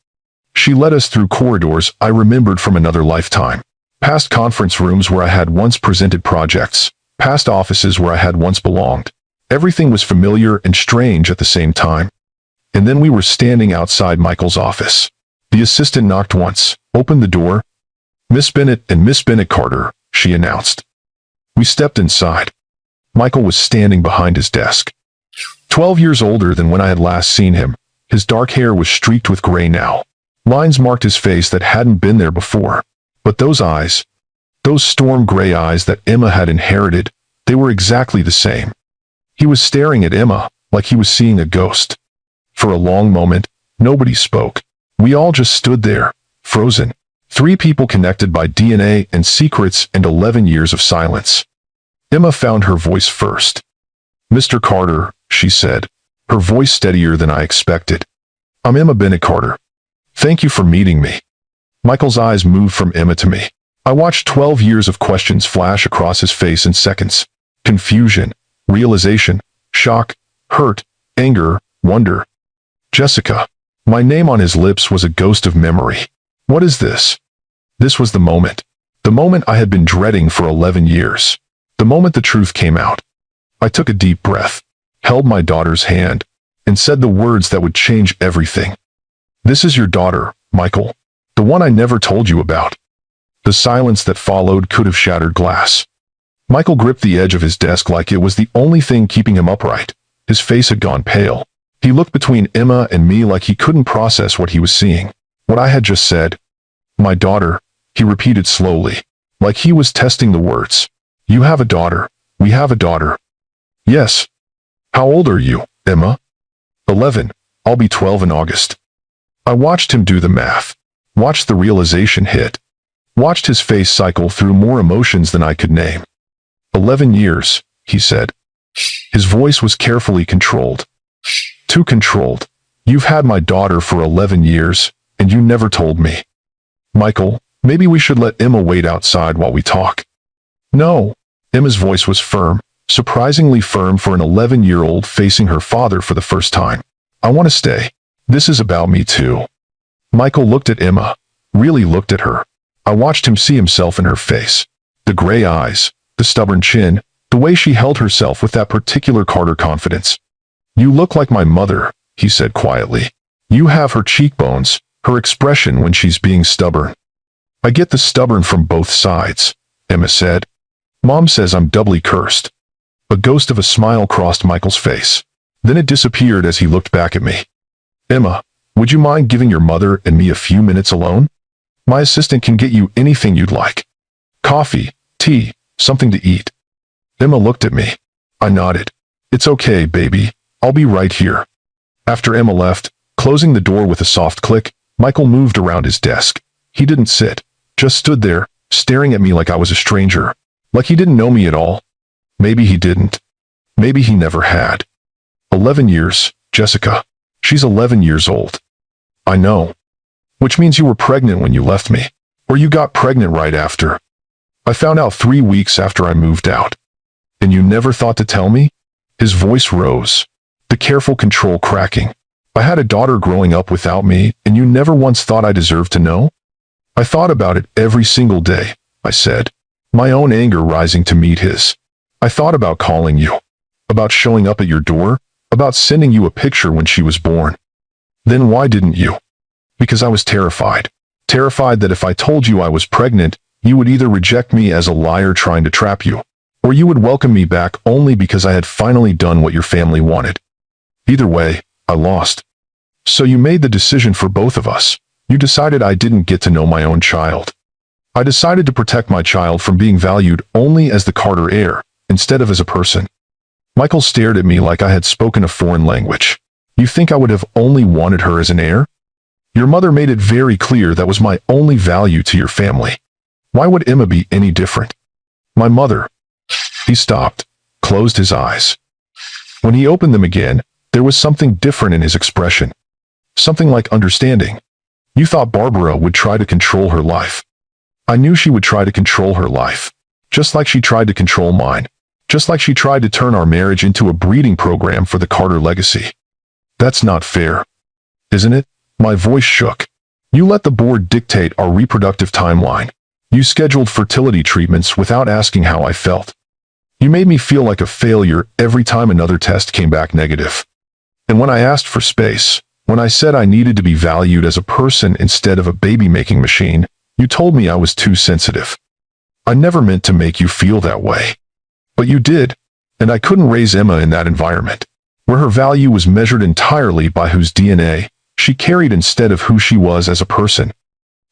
She led us through corridors I remembered from another lifetime. Past conference rooms where I had once presented projects. Past offices where I had once belonged. Everything was familiar and strange at the same time. And then we were standing outside Michael's office. The assistant knocked once, opened the door. Miss Bennett and Miss Bennett Carter, she announced. We stepped inside. Michael was standing behind his desk. 12 years older than when I had last seen him, his dark hair was streaked with gray now. Lines marked his face that hadn't been there before. But those eyes, those storm gray eyes that Emma had inherited, they were exactly the same. He was staring at Emma like he was seeing a ghost. For a long moment, nobody spoke. We all just stood there, frozen. Three people connected by DNA and secrets and 11 years of silence. Emma found her voice first. Mr. Carter, she said, her voice steadier than I expected. I'm Emma Bennett Carter. Thank you for meeting me. Michael's eyes moved from Emma to me. I watched 12 years of questions flash across his face in seconds. Confusion, realization, shock, hurt, anger, wonder. Jessica. My name on his lips was a ghost of memory. What is this? This was the moment. The moment I had been dreading for 11 years. The moment the truth came out. I took a deep breath, held my daughter's hand, and said the words that would change everything. This is your daughter, Michael. The one I never told you about. The silence that followed could have shattered glass. Michael gripped the edge of his desk like it was the only thing keeping him upright. His face had gone pale. He looked between Emma and me like he couldn't process what he was seeing. What I had just said. My daughter, he repeated slowly, like he was testing the words. You have a daughter. We have a daughter. Yes. How old are you, Emma? 11. I'll be 12 in August. I watched him do the math. Watched the realization hit. Watched his face cycle through more emotions than I could name. 11 years, he said. His voice was carefully controlled. Too controlled. You've had my daughter for 11 years, and you never told me. Michael, Maybe we should let Emma wait outside while we talk." "No." Emma's voice was firm, surprisingly firm for an 11-year-old facing her father for the first time. "I want to stay. This is about me too." Michael looked at Emma, really looked at her. I watched him see himself in her face. The gray eyes, the stubborn chin, the way she held herself with that particular Carter confidence. "You look like my mother," he said quietly. "You have her cheekbones, her expression when she's being stubborn." "I get the stubborn from both sides," Emma said. "Mom says I'm doubly cursed." A ghost of a smile crossed Michael's face. Then it disappeared as he looked back at me. "Emma, would you mind giving your mother and me a few minutes alone? My assistant can get you anything you'd like. Coffee, tea, something to eat." Emma looked at me. I nodded. "It's okay, baby. I'll be right here." After Emma left, closing the door with a soft click, Michael moved around his desk. He didn't sit, just stood there, staring at me like I was a stranger, like he didn't know me at all. Maybe he didn't. Maybe he never had. 11 years, Jessica. She's 11 years old. I know. Which means you were pregnant when you left me. Or you got pregnant right after. I found out 3 weeks after I moved out. And you never thought to tell me? His voice rose, the careful control cracking. I had a daughter growing up without me, and you never once thought I deserved to know? I thought about it every single day, I said, my own anger rising to meet his. I thought about calling you, about showing up at your door, about sending you a picture when she was born. Then why didn't you? Because I was terrified. Terrified that if I told you I was pregnant, you would either reject me as a liar trying to trap you, or you would welcome me back only because I had finally done what your family wanted. Either way, I lost. So you made the decision for both of us. You decided I didn't get to know my own child. I decided to protect my child from being valued only as the Carter heir, instead of as a person. Michael stared at me like I had spoken a foreign language. You think I would have only wanted her as an heir? Your mother made it very clear that was my only value to your family. Why would Emma be any different? My mother. He stopped, closed his eyes. When he opened them again, there was something different in his expression. Something like understanding. You thought Barbara would try to control her life. I knew she would try to control her life. Just like she tried to control mine. Just like she tried to turn our marriage into a breeding program for the Carter legacy. That's not fair. Isn't it? My voice shook. You let the board dictate our reproductive timeline. You scheduled fertility treatments without asking how I felt. You made me feel like a failure every time another test came back negative. And when I asked for space, when I said I needed to be valued as a person instead of a baby-making machine, you told me I was too sensitive. I never meant to make you feel that way. But you did, and I couldn't raise Emma in that environment, where her value was measured entirely by whose DNA she carried instead of who she was as a person.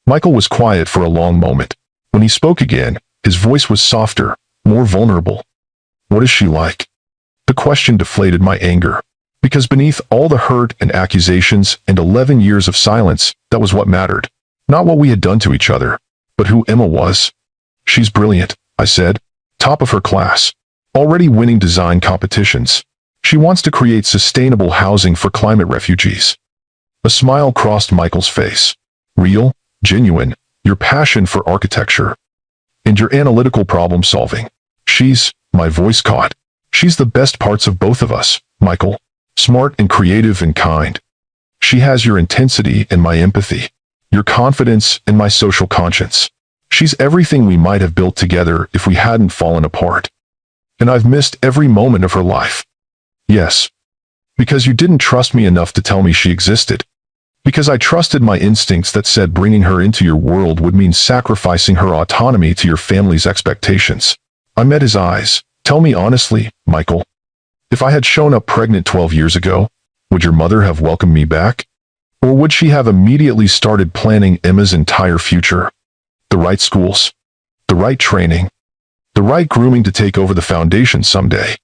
Michael was quiet for a long moment. When he spoke again, his voice was softer, more vulnerable. What is she like? The question deflated my anger, because beneath all the hurt and accusations and 11 years of silence, that was what mattered. Not what we had done to each other, but who Emma was. She's brilliant, I said. Top of her class. Already winning design competitions. She wants to create sustainable housing for climate refugees. A smile crossed Michael's face. Real, genuine, your passion for architecture. And your analytical problem solving. My voice caught. She's the best parts of both of us, Michael. Smart and creative and kind. She has your intensity and my empathy. Your confidence and my social conscience. She's everything we might have built together if we hadn't fallen apart. And I've missed every moment of her life. Yes. Because you didn't trust me enough to tell me she existed. Because I trusted my instincts that said bringing her into your world would mean sacrificing her autonomy to your family's expectations. I met his eyes. Tell me honestly, Michael. If I had shown up pregnant 12 years ago, would your mother have welcomed me back? Or would she have immediately started planning Emma's entire future? The right schools, the right training, the right grooming to take over the foundation someday.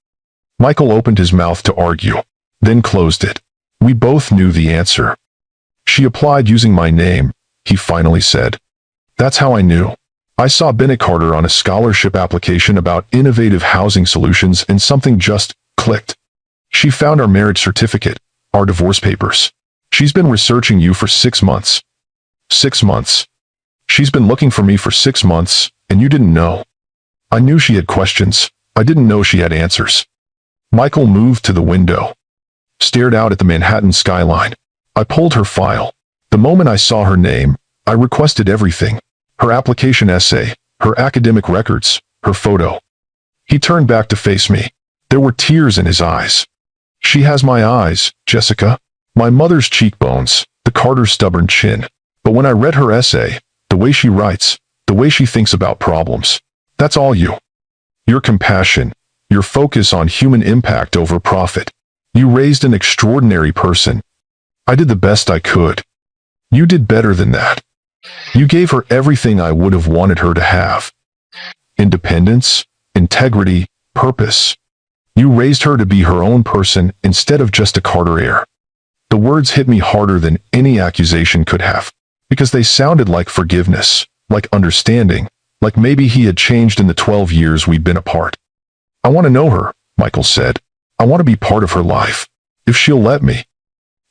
Michael opened his mouth to argue, then closed it. We both knew the answer. She applied using my name, he finally said. That's how I knew. I saw Bennett Carter on a scholarship application about innovative housing solutions and something just clicked. She found our marriage certificate, our divorce papers. She's been researching you for 6 months. 6 months. She's been looking for me for 6 months, and you didn't know. I knew she had questions. I didn't know she had answers. Michael moved to the window, stared out at the Manhattan skyline. I pulled her file. The moment I saw her name, I requested everything. Her application essay, her academic records, her photo. He turned back to face me. There were tears in his eyes. She has my eyes, Jessica. My mother's cheekbones, the Carter's stubborn chin. But when I read her essay, the way she writes, the way she thinks about problems, that's all you. Your compassion, your focus on human impact over profit. You raised an extraordinary person. I did the best I could. You did better than that. You gave her everything I would have wanted her to have. Independence, integrity, purpose. You raised her to be her own person instead of just a Carter heir. The words hit me harder than any accusation could have, because they sounded like forgiveness, like understanding, like maybe he had changed in the 12 years we'd been apart. I want to know her, Michael said. I want to be part of her life, if she'll let me.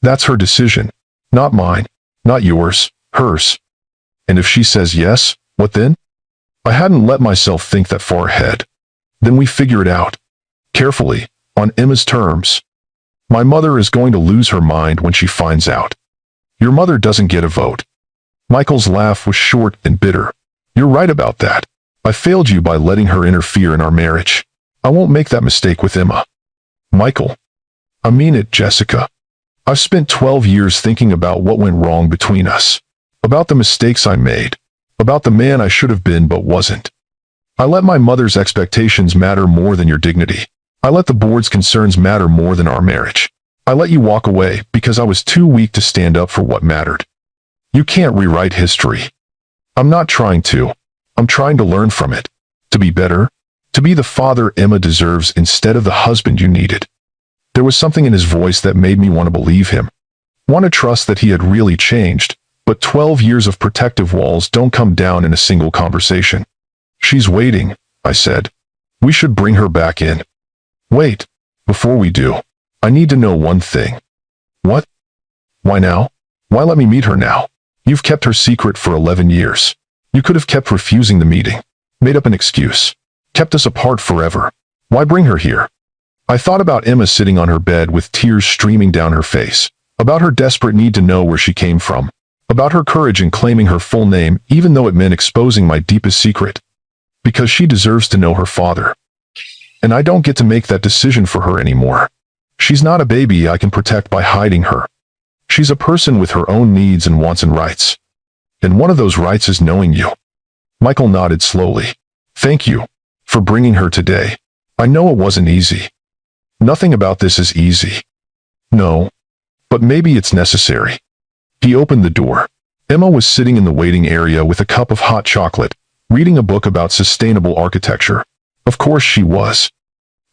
That's her decision, not mine, not yours, hers. And if she says yes, what then? I hadn't let myself think that far ahead. Then we figure it out. Carefully, on Emma's terms. My mother is going to lose her mind when she finds out. Your mother doesn't get a vote. Michael's laugh was short and bitter. You're right about that. I failed you by letting her interfere in our marriage. I won't make that mistake with Emma. Michael. I mean it, Jessica. I've spent 12 years thinking about what went wrong between us. About the mistakes I made. About the man I should have been but wasn't. I let my mother's expectations matter more than your dignity. I let the board's concerns matter more than our marriage. I let you walk away because I was too weak to stand up for what mattered. You can't rewrite history. I'm not trying to. I'm trying to learn from it. To be better. To be the father Emma deserves instead of the husband you needed. There was something in his voice that made me want to believe him. Want to trust that he had really changed, but 12 years of protective walls don't come down in a single conversation. She's waiting, I said. We should bring her back in. Wait. Before we do, I need to know one thing. What? Why now? Why let me meet her now? You've kept her secret for 11 years. You could have kept refusing the meeting. Made up an excuse. Kept us apart forever. Why bring her here? I thought about Emma sitting on her bed with tears streaming down her face. About her desperate need to know where she came from. About her courage in claiming her full name even though it meant exposing my deepest secret. Because she deserves to know her father. And I don't get to make that decision for her anymore. She's not a baby I can protect by hiding her. She's a person with her own needs and wants and rights. And one of those rights is knowing you. Michael nodded slowly. Thank you for bringing her today. I know it wasn't easy. Nothing about this is easy. No. But maybe it's necessary. He opened the door. Emma was sitting in the waiting area with a cup of hot chocolate, reading a book about sustainable architecture. Of course she was.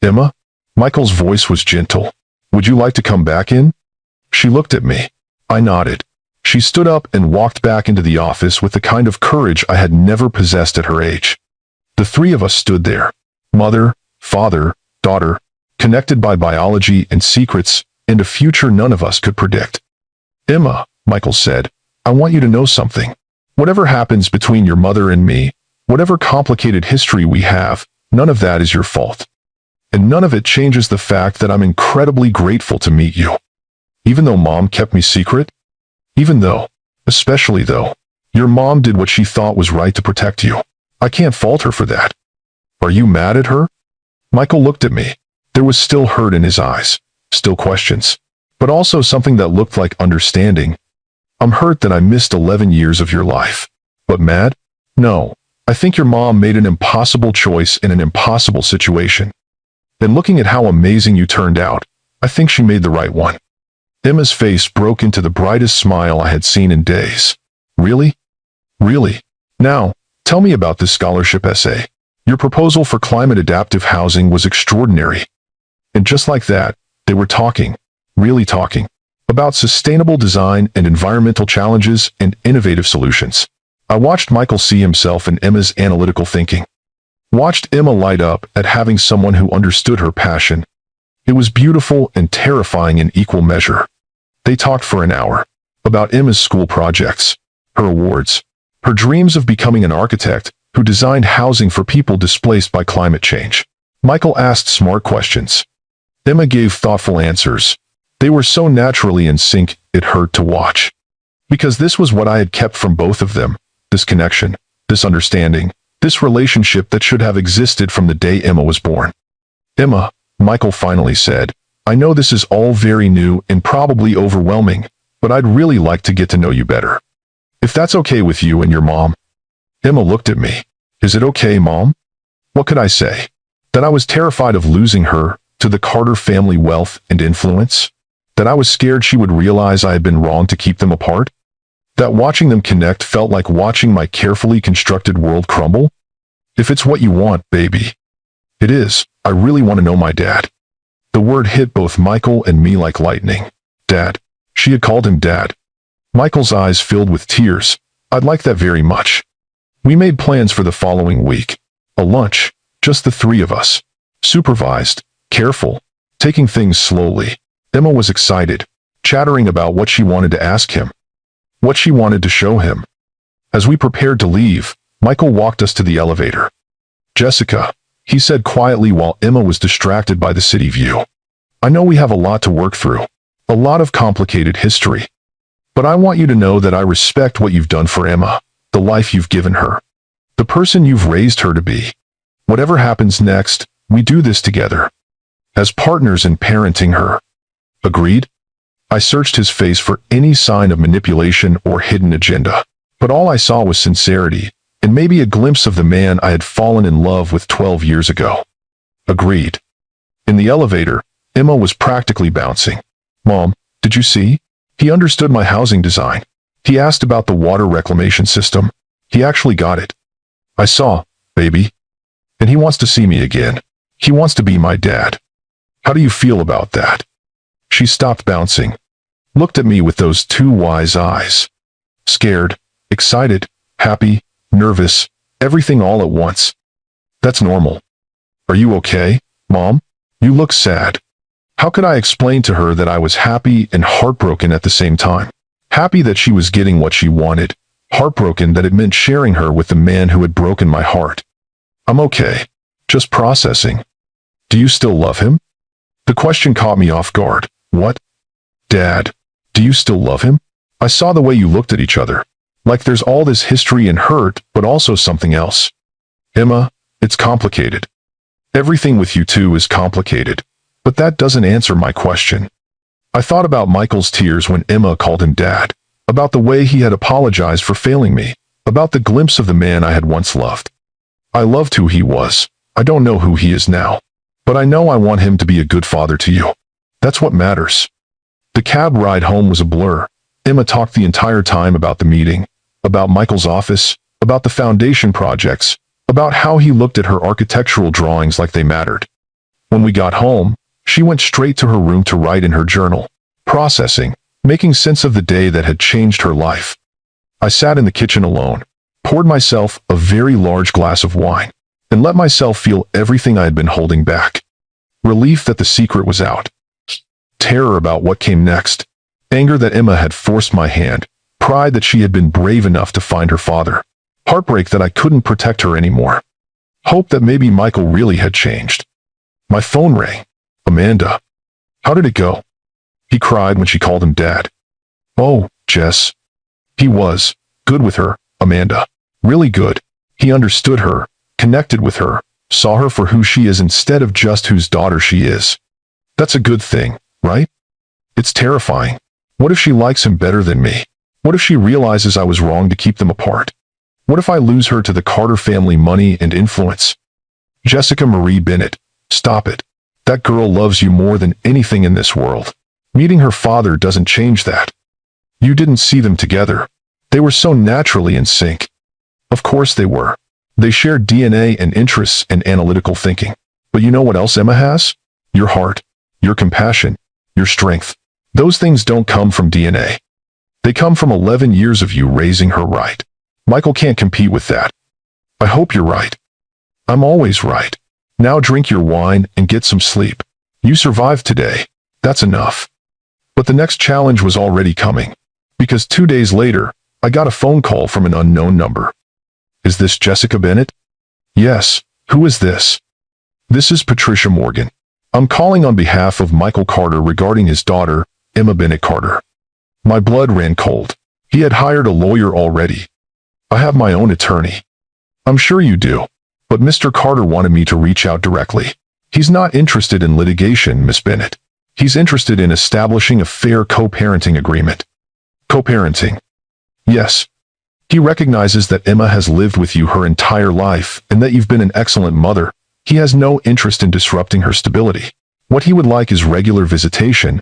Emma? Michael's voice was gentle. Would you like to come back in? She looked at me. I nodded. She stood up and walked back into the office with the kind of courage I had never possessed at her age. The three of us stood there. Mother, father, daughter, connected by biology and secrets, and a future none of us could predict. Emma, Michael said, I want you to know something. Whatever happens between your mother and me, whatever complicated history we have, none of that is your fault. And none of it changes the fact that I'm incredibly grateful to meet you. Even though Mom kept me secret? Even though, especially though, your mom did what she thought was right to protect you. I can't fault her for that. Are you mad at her? Michael looked at me. There was still hurt in his eyes, still questions, but also something that looked like understanding. I'm hurt that I missed 11 years of your life. But mad? No. I think your mom made an impossible choice in an impossible situation. And looking at how amazing you turned out, I think she made the right one. Emma's face broke into the brightest smile I had seen in days. Really? Really? Now, tell me about this scholarship essay. Your proposal for climate-adaptive housing was extraordinary. And just like that, they were talking, really talking, about sustainable design and environmental challenges and innovative solutions. I watched Michael see himself in Emma's analytical thinking. Watched Emma light up at having someone who understood her passion. It was beautiful and terrifying in equal measure. They talked for an hour about Emma's school projects, her awards, Her dreams of becoming an architect who designed housing for people displaced by climate change. Michael asked smart questions. Emma gave thoughtful answers. They were so naturally in sync, it hurt to watch. Because this was what I had kept from both of them, this connection, this understanding, this relationship that should have existed from the day Emma was born. Emma, Michael finally said, I know this is all very new and probably overwhelming, but I'd really like to get to know you better. If that's okay with you and your mom. Emma looked at me. Is it okay, Mom? What could I say? That I was terrified of losing her to the Carter family wealth and influence? That I was scared she would realize I had been wrong to keep them apart? That watching them connect felt like watching my carefully constructed world crumble? If it's what you want, baby. It is. I really want to know my dad. The word hit both Michael and me like lightning. Dad. She had called him Dad. Michael's eyes filled with tears. I'd like that very much. We made plans for the following week. A lunch, just the three of us. Supervised, careful, taking things slowly. Emma was excited, chattering about what she wanted to ask him, what she wanted to show him. As we prepared to leave, Michael walked us to the elevator. Jessica, he said quietly while Emma was distracted by the city view. I know we have a lot to work through, a lot of complicated history. But I want you to know that I respect what you've done for Emma, the life you've given her, the person you've raised her to be. Whatever happens next, we do this together, as partners in parenting her. Agreed? I searched his face for any sign of manipulation or hidden agenda, but all I saw was sincerity, and maybe a glimpse of the man I had fallen in love with 12 years ago. Agreed. In the elevator, Emma was practically bouncing. Mom, did you see? He understood my housing design. He asked about the water reclamation system. He actually got it. I saw, baby. And he wants to see me again. He wants to be my dad. How do you feel about that? She stopped bouncing, looked at me with those two wise eyes. Scared, excited, happy, nervous, everything all at once. That's normal. Are you okay, Mom? You look sad. How could I explain to her that I was happy and heartbroken at the same time? Happy that she was getting what she wanted, heartbroken that it meant sharing her with the man who had broken my heart. I'm okay. Just processing. Do you still love him? The question caught me off guard. What? Dad, do you still love him? I saw the way you looked at each other. Like there's all this history and hurt, but also something else. Emma, it's complicated. Everything with you two is complicated, but that doesn't answer my question. I thought about Michael's tears when Emma called him Dad, about the way he had apologized for failing me, about the glimpse of the man I had once loved. I loved who he was. I don't know who he is now, but I know I want him to be a good father to you. That's what matters. The cab ride home was a blur. Emma talked the entire time about the meeting, about Michael's office, about the foundation projects, about how he looked at her architectural drawings like they mattered. When we got home, she went straight to her room to write in her journal, processing, making sense of the day that had changed her life. I sat in the kitchen alone, poured myself a very large glass of wine, and let myself feel everything I had been holding back. Relief that the secret was out. Terror about what came next. Anger that Emma had forced my hand. Pride that she had been brave enough to find her father. Heartbreak that I couldn't protect her anymore. Hope that maybe Michael really had changed. My phone rang. Amanda. How did it go? He cried when she called him Dad. Oh, Jess. He was good with her, Amanda. Really good. He understood her, connected with her, saw her for who she is instead of just whose daughter she is. That's a good thing, right? It's terrifying. What if she likes him better than me? What if she realizes I was wrong to keep them apart? What if I lose her to the Carter family money and influence? Jessica Marie Bennett, stop it. That girl loves you more than anything in this world. Meeting her father doesn't change that. You didn't see them together. They were so naturally in sync. Of course they were. They shared DNA and interests and analytical thinking. But you know what else Emma has? Your heart, your compassion, your strength. Those things don't come from DNA. They come from 11 years of you raising her right. Michael can't compete with that. I hope you're right. I'm always right. Now drink your wine and get some sleep. You survived today. That's enough. But the next challenge was already coming. Because 2 days later, I got a phone call from an unknown number. Is this Jessica Bennett? Yes. Who is this? This is Patricia Morgan. I'm calling on behalf of Michael Carter regarding his daughter, Emma Bennett Carter. My blood ran cold. He had hired a lawyer already. I have my own attorney. I'm sure you do. But Mr. Carter wanted me to reach out directly. He's not interested in litigation, Miss Bennett. He's interested in establishing a fair co-parenting agreement. Co-parenting. Yes. He recognizes that Emma has lived with you her entire life and that you've been an excellent mother. He has no interest in disrupting her stability. What he would like is regular visitation,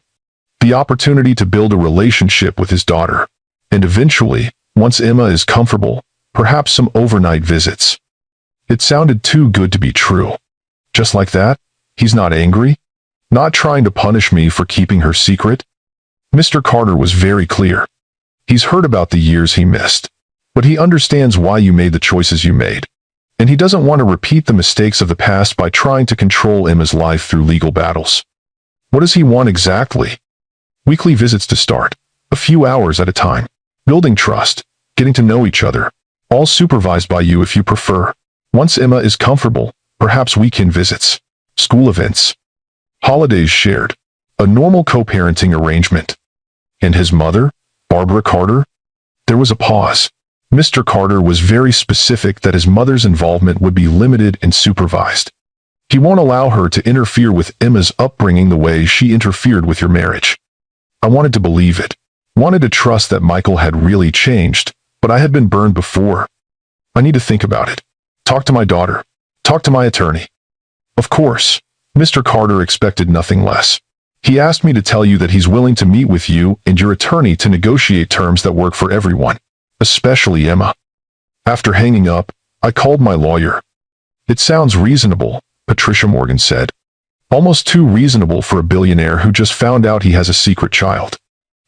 the opportunity to build a relationship with his daughter, and eventually, once Emma is comfortable, perhaps some overnight visits. It sounded too good to be true. Just like that, he's not angry? Not trying to punish me for keeping her secret? Mr. Carter was very clear. He's heard about the years he missed, but he understands why you made the choices you made. And he doesn't want to repeat the mistakes of the past by trying to control Emma's life through legal battles. What does he want exactly? Weekly visits to start, a few hours at a time, building trust, getting to know each other, all supervised by you if you prefer. Once Emma is comfortable, perhaps weekend visits, school events, holidays shared, a normal co-parenting arrangement. And his mother, Barbara Carter? There was a pause. Mr. Carter was very specific that his mother's involvement would be limited and supervised. He won't allow her to interfere with Emma's upbringing the way she interfered with your marriage. I wanted to believe it. Wanted to trust that Michael had really changed, but I had been burned before. I need to think about it. Talk to my daughter. Talk to my attorney. Of course, Mr. Carter expected nothing less. He asked me to tell you that he's willing to meet with you and your attorney to negotiate terms that work for everyone, especially Emma. After hanging up, I called my lawyer. It sounds reasonable, Patricia Morgan said. Almost too reasonable for a billionaire who just found out he has a secret child.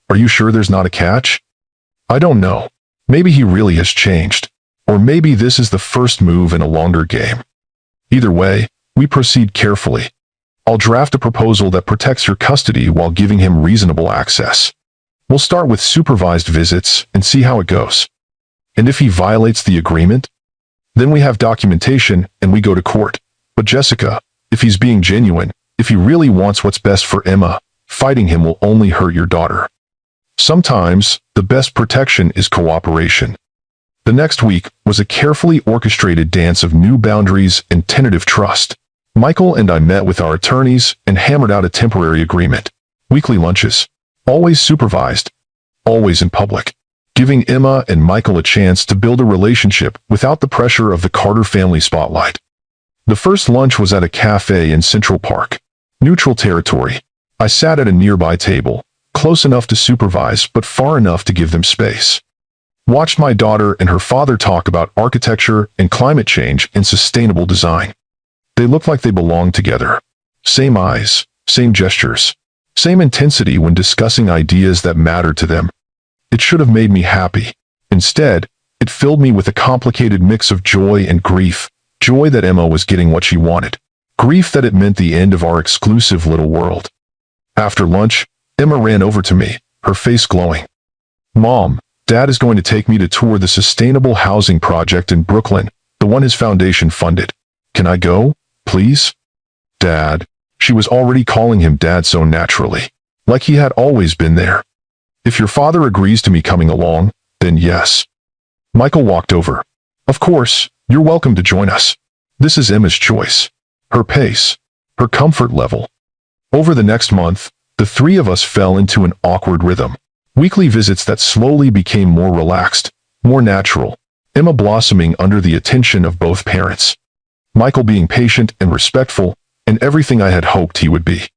Are you sure there's not a catch? I don't know. Maybe he really has changed. Or maybe this is the first move in a longer game. Either way, we proceed carefully. I'll draft a proposal that protects your custody while giving him reasonable access. We'll start with supervised visits and see how it goes. And if he violates the agreement, then we have documentation and we go to court. But Jessica, if he's being genuine, if he really wants what's best for Emma, fighting him will only hurt your daughter. Sometimes, the best protection is cooperation. The next week was a carefully orchestrated dance of new boundaries and tentative trust. Michael and I met with our attorneys and hammered out a temporary agreement. Weekly lunches. Always supervised. Always in public. Giving Emma and Michael a chance to build a relationship without the pressure of the Carter family spotlight. The first lunch was at a cafe in Central Park. Neutral territory. I sat at a nearby table, close enough to supervise but far enough to give them space. Watched my daughter and her father talk about architecture and climate change and sustainable design. They looked like they belonged together. Same eyes, same gestures, same intensity when discussing ideas that mattered to them. It should have made me happy. Instead, it filled me with a complicated mix of joy and grief. Joy that Emma was getting what she wanted. Grief that it meant the end of our exclusive little world. After lunch, Emma ran over to me, her face glowing. Mom, Dad is going to take me to tour the sustainable housing project in Brooklyn, the one his foundation funded. Can I go, please? Dad. She was already calling him Dad so naturally, like he had always been there. If your father agrees to me coming along, then yes. Michael walked over. Of course, you're welcome to join us. This is Emma's choice. Her pace. Her comfort level. Over the next month, the three of us fell into an awkward rhythm. Weekly visits that slowly became more relaxed, more natural. Emma blossoming under the attention of both parents. Michael being patient and respectful, and everything I had hoped he would be.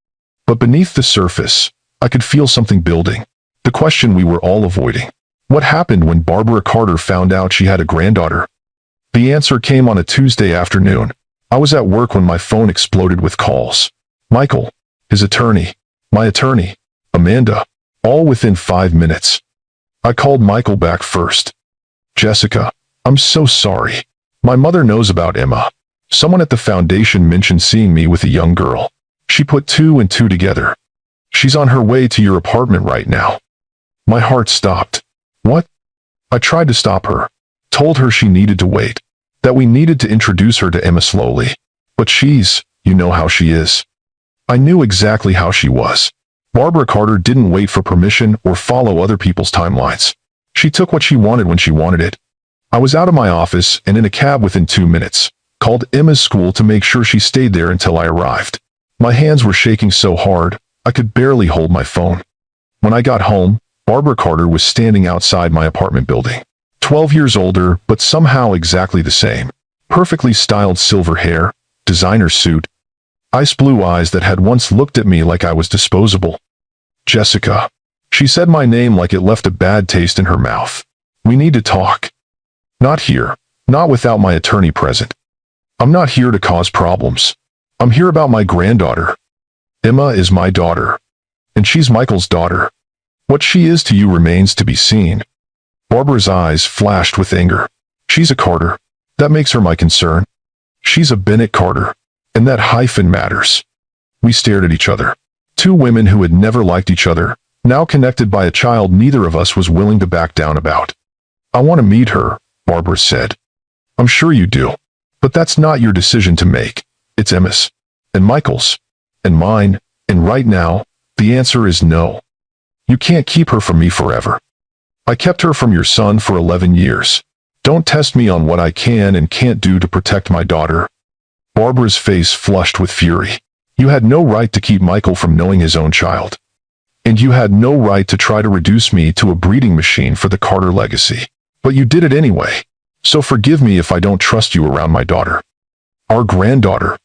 But beneath the surface, I could feel something building. The question we were all avoiding. What happened when Barbara Carter found out she had a granddaughter? The answer came on a Tuesday afternoon. I was at work when my phone exploded with calls. Michael, his attorney, my attorney, Amanda, all within 5 minutes. I called Michael back first. Jessica, I'm so sorry. My mother knows about Emma. Someone at the foundation mentioned seeing me with a young girl. She put 2 and 2 together. She's on her way to your apartment right now. My heart stopped. What? I tried to stop her, told her she needed to wait, that we needed to introduce her to Emma slowly. But you know how she is. I knew exactly how she was. Barbara Carter didn't wait for permission or follow other people's timelines. She took what she wanted when she wanted it. I was out of my office and in a cab within 2 minutes, called Emma's school to make sure she stayed there until I arrived. My hands were shaking so hard, I could barely hold my phone. When I got home, Barbara Carter was standing outside my apartment building. 12 years older, but somehow exactly the same. Perfectly styled silver hair, designer suit, ice blue eyes that had once looked at me like I was disposable. Jessica. She said my name like it left a bad taste in her mouth. We need to talk. Not here. Not without my attorney present. I'm not here to cause problems. I'm here about my granddaughter. Emma is my daughter. And she's Michael's daughter. What she is to you remains to be seen. Barbara's eyes flashed with anger. She's a Carter. That makes her my concern. She's a Bennett Carter. And that hyphen matters. We stared at each other. Two women who had never liked each other, now connected by a child neither of us was willing to back down about. I want to meet her, Barbara said. I'm sure you do. But that's not your decision to make. It's Emma's. And Michael's. And mine. And right now, the answer is no. You can't keep her from me forever. I kept her from your son for 11 years. Don't test me on what I can and can't do to protect my daughter. Barbara's face flushed with fury. You had no right to keep Michael from knowing his own child. And you had no right to try to reduce me to a breeding machine for the Carter legacy. But you did it anyway. So forgive me if I don't trust you around my daughter. Our granddaughter.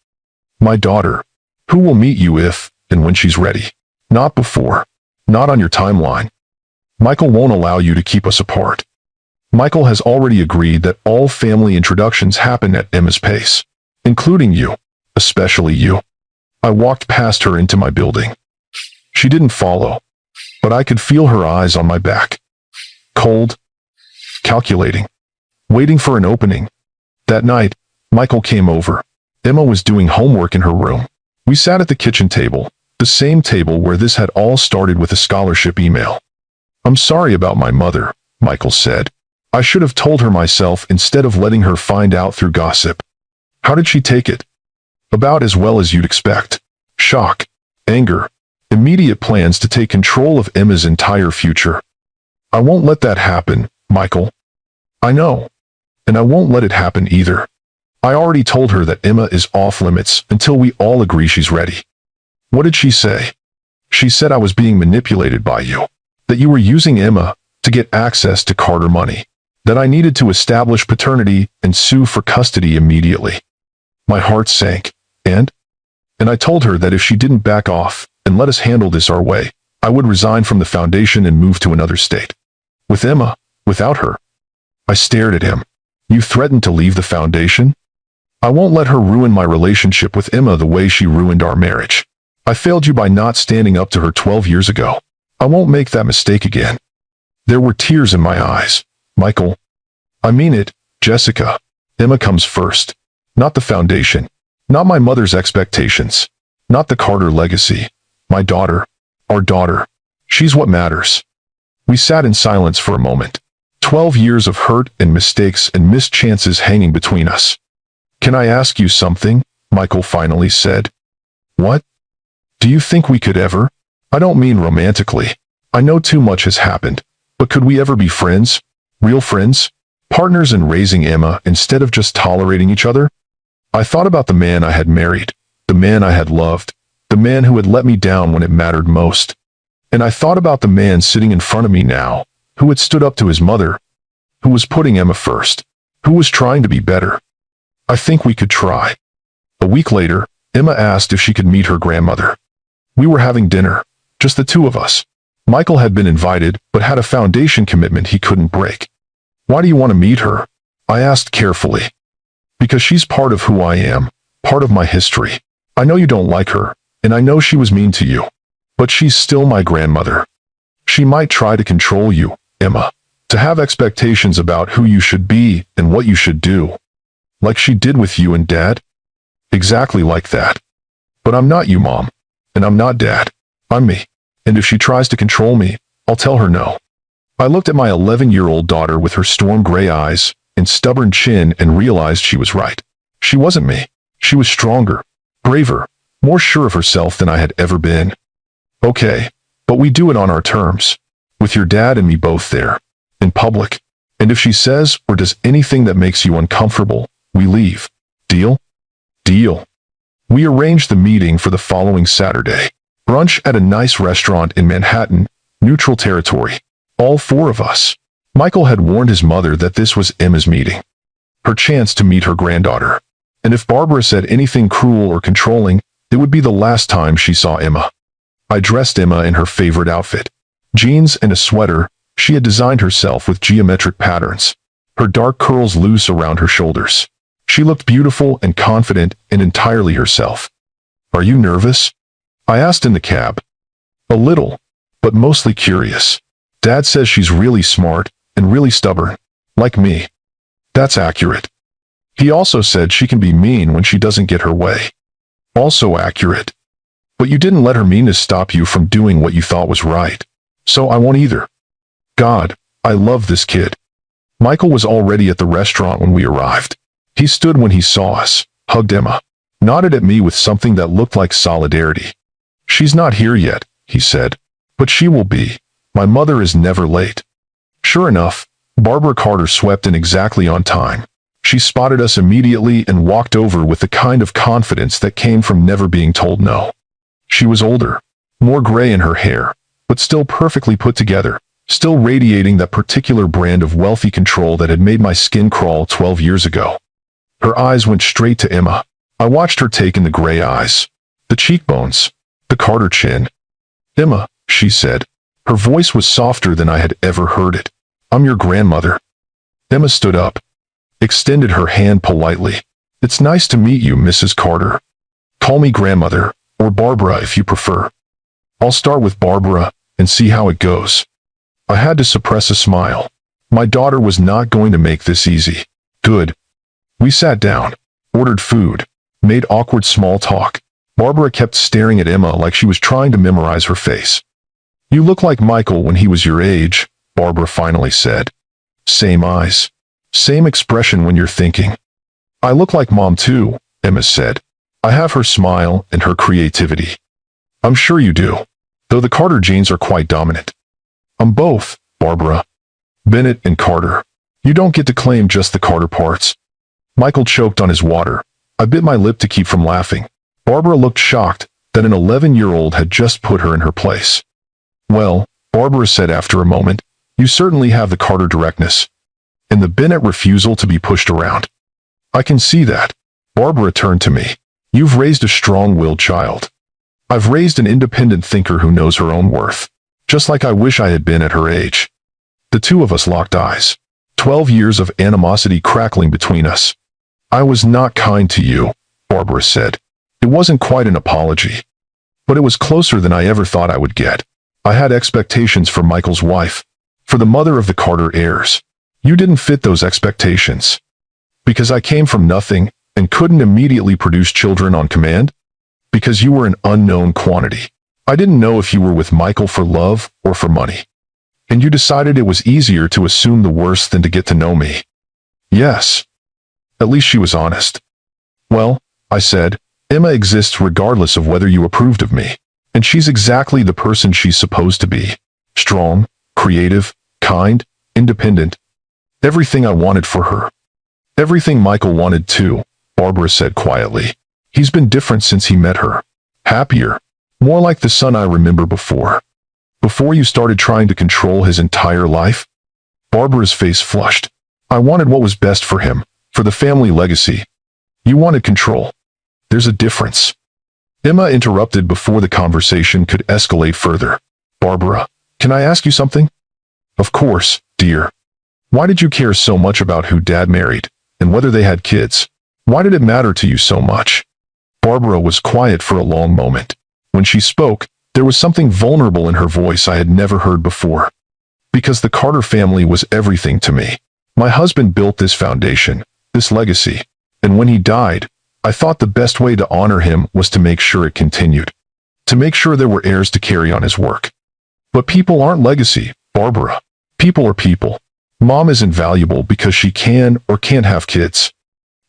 My daughter. Who will meet you if and when she's ready. Not before. Not on your timeline. Michael won't allow you to keep us apart. Michael has already agreed that all family introductions happen at Emma's pace. Including you. Especially you. I walked past her into my building. She didn't follow. But I could feel her eyes on my back. Cold. Calculating. Waiting for an opening. That night, Michael came over. Emma was doing homework in her room. We sat at the kitchen table, the same table where this had all started with a scholarship email. I'm sorry about my mother, Michael said. I should have told her myself instead of letting her find out through gossip. How did she take it? About as well as you'd expect. Shock, anger, immediate plans to take control of Emma's entire future. I won't let that happen, Michael. I know. And I won't let it happen either. I already told her that Emma is off limits until we all agree she's ready. What did she say? She said I was being manipulated by you. That you were using Emma to get access to Carter money. That I needed to establish paternity and sue for custody immediately. My heart sank. And I told her that if she didn't back off and let us handle this our way, I would resign from the foundation and move to another state. With Emma, without her. I stared at him. You threatened to leave the foundation? I won't let her ruin my relationship with Emma the way she ruined our marriage. I failed you by not standing up to her 12 years ago. I won't make that mistake again. There were tears in my eyes. Michael. I mean it, Jessica. Emma comes first. Not the foundation. Not my mother's expectations. Not the Carter legacy. My daughter. Our daughter. She's what matters. We sat in silence for a moment. 12 years of hurt and mistakes and missed chances hanging between us. Can I ask you something? Michael finally said. What? Do you think we could ever? I don't mean romantically. I know too much has happened. But could we ever be friends? Real friends? Partners in raising Emma instead of just tolerating each other? I thought about the man I had married, the man I had loved, the man who had let me down when it mattered most. And I thought about the man sitting in front of me now, who had stood up to his mother, who was putting Emma first, who was trying to be better. I think we could try. A week later, Emma asked if she could meet her grandmother. We were having dinner, just the two of us. Michael had been invited, but had a foundation commitment he couldn't break. Why do you want to meet her? I asked carefully. Because she's part of who I am, part of my history. I know you don't like her, and I know she was mean to you. But she's still my grandmother. She might try to control you, Emma, to have expectations about who you should be and what you should do. Like she did with you and Dad? Exactly like that. But I'm not you, Mom. And I'm not Dad. I'm me. And if she tries to control me, I'll tell her no. I looked at my 11-year-old daughter with her storm gray eyes and stubborn chin and realized she was right. She wasn't me. She was stronger, braver, more sure of herself than I had ever been. Okay, but we do it on our terms, with your dad and me both there, in public. And if she says or does anything that makes you uncomfortable, we leave. Deal? Deal. We arranged the meeting for the following Saturday. Brunch at a nice restaurant in Manhattan, neutral territory. All four of us. Michael had warned his mother that this was Emma's meeting. Her chance to meet her granddaughter. And if Barbara said anything cruel or controlling, it would be the last time she saw Emma. I dressed Emma in her favorite outfit. Jeans and a sweater she had designed herself with geometric patterns. Her dark curls loose around her shoulders. She looked beautiful and confident and entirely herself. Are you nervous? I asked in the cab. A little, but mostly curious. Dad says she's really smart and really stubborn, like me. That's accurate. He also said she can be mean when she doesn't get her way. Also accurate. But you didn't let her meanness stop you from doing what you thought was right. So I won't either. God, I love this kid. Michael was already at the restaurant when we arrived. He stood when he saw us, hugged Emma, nodded at me with something that looked like solidarity. She's not here yet, he said. But she will be. My mother is never late. Sure enough, Barbara Carter swept in exactly on time. She spotted us immediately and walked over with the kind of confidence that came from never being told no. She was older, more gray in her hair, but still perfectly put together, still radiating that particular brand of wealthy control that had made my skin crawl 12 years ago. Her eyes went straight to Emma. I watched her take in the gray eyes, the cheekbones, the Carter chin. Emma, she said. Her voice was softer than I had ever heard it. I'm your grandmother. Emma stood up, extended her hand politely. It's nice to meet you, Mrs. Carter. Call me grandmother, or Barbara if you prefer. I'll start with Barbara and see how it goes. I had to suppress a smile. My daughter was not going to make this easy. Good. We sat down, ordered food, made awkward small talk. Barbara kept staring at Emma like she was trying to memorize her face. You look like Michael when he was your age, Barbara finally said. Same eyes. Same expression when you're thinking. I look like Mom too, Emma said. I have her smile and her creativity. I'm sure you do, though the Carter genes are quite dominant. I'm both, Barbara. Bennett and Carter. You don't get to claim just the Carter parts. Michael choked on his water. I bit my lip to keep from laughing. Barbara looked shocked that an 11-year-old had just put her in her place. Well, Barbara said after a moment, you certainly have the Carter directness. And the Bennett refusal to be pushed around. I can see that. Barbara turned to me. You've raised a strong-willed child. I've raised an independent thinker who knows her own worth. Just like I wish I had been at her age. The two of us locked eyes. 12 years of animosity crackling between us. I was not kind to you, Barbara said. It wasn't quite an apology. But it was closer than I ever thought I would get. I had expectations for Michael's wife, for the mother of the Carter heirs. You didn't fit those expectations. Because I came from nothing and couldn't immediately produce children on command? Because you were an unknown quantity. I didn't know if you were with Michael for love or for money. And you decided it was easier to assume the worst than to get to know me. Yes. At least she was honest. Well, I said, Emma exists regardless of whether you approved of me. And she's exactly the person she's supposed to be. Strong, creative, kind, independent. Everything I wanted for her. Everything Michael wanted too, Barbara said quietly. He's been different since he met her. Happier. More like the son I remember before. Before you started trying to control his entire life? Barbara's face flushed. I wanted what was best for him, for the family legacy. You wanted control. There's a difference. Emma interrupted before the conversation could escalate further. Barbara, can I ask you something? Of course, dear. Why did you care so much about who Dad married, and whether they had kids? Why did it matter to you so much? Barbara was quiet for a long moment. When she spoke, there was something vulnerable in her voice I had never heard before. Because the Carter family was everything to me. My husband built this foundation, this legacy, and when he died, I thought the best way to honor him was to make sure it continued. To make sure there were heirs to carry on his work. But people aren't legacy, Barbara. People are people. Mom isn't valuable because she can or can't have kids.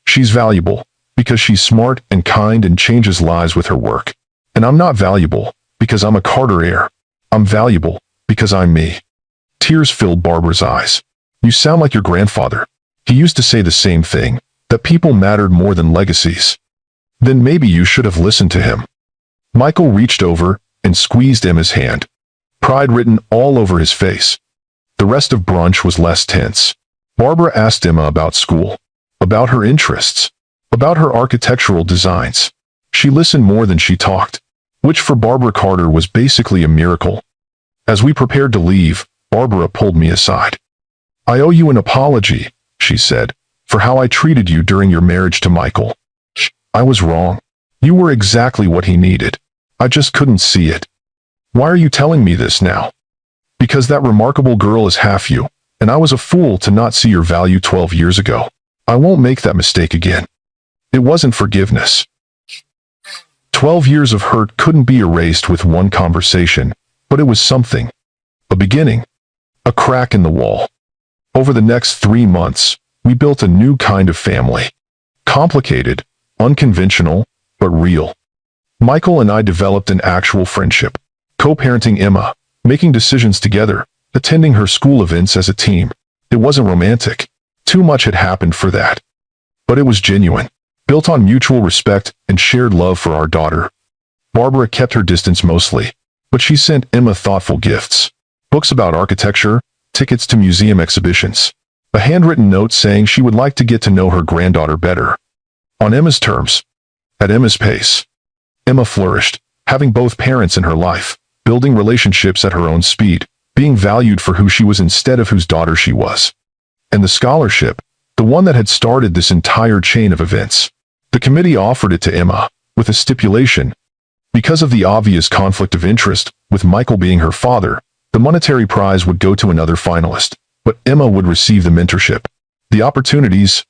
She's valuable because she's smart and kind and changes lives with her work. And I'm not valuable because I'm a Carter heir. I'm valuable because I'm me. Tears filled Barbara's eyes. You sound like your grandfather. He used to say the same thing, that people mattered more than legacies. Then maybe you should have listened to him. Michael reached over and squeezed Emma's hand. Pride written all over his face. The rest of brunch was less tense. Barbara asked Emma about school, about her interests, about her architectural designs. She listened more than she talked, which for Barbara Carter was basically a miracle. As we prepared to leave, Barbara pulled me aside. I owe you an apology, she said, for how I treated you during your marriage to Michael. I was wrong. You were exactly what he needed. I just couldn't see it. Why are you telling me this now? Because that remarkable girl is half you, and I was a fool to not see your value 12 years ago. I won't make that mistake again. It wasn't forgiveness. 12 years of hurt couldn't be erased with one conversation, but it was something. A beginning. A crack in the wall. Over the next 3 months, we built a new kind of family. Complicated, unconventional, but real. Michael and I developed an actual friendship, co-parenting Emma, making decisions together, attending her school events as a team. It wasn't romantic. Too much had happened for that. But it was genuine, built on mutual respect and shared love for our daughter. Barbara kept her distance mostly, but she sent Emma thoughtful gifts. Books about architecture, tickets to museum exhibitions, a handwritten note saying she would like to get to know her granddaughter better. On Emma's terms. At Emma's pace. Emma flourished, having both parents in her life, building relationships at her own speed, being valued for who she was instead of whose daughter she was. And the scholarship, the one that had started this entire chain of events. The committee offered it to Emma, with a stipulation. Because of the obvious conflict of interest, with Michael being her father, the monetary prize would go to another finalist, but Emma would receive the mentorship, the opportunities,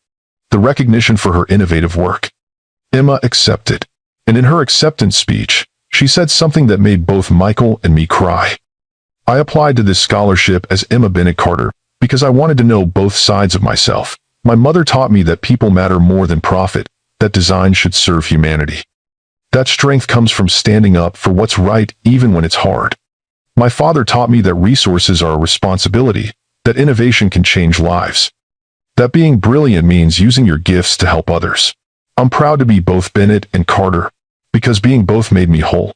the recognition for her innovative work. Emma accepted, and in her acceptance speech, she said something that made both Michael and me cry. I applied to this scholarship as Emma Bennett Carter because I wanted to know both sides of myself. My mother taught me that people matter more than profit, that design should serve humanity. That strength comes from standing up for what's right even when it's hard. My father taught me that resources are a responsibility, that innovation can change lives. That being brilliant means using your gifts to help others. I'm proud to be both Bennett and Carter, because being both made me whole.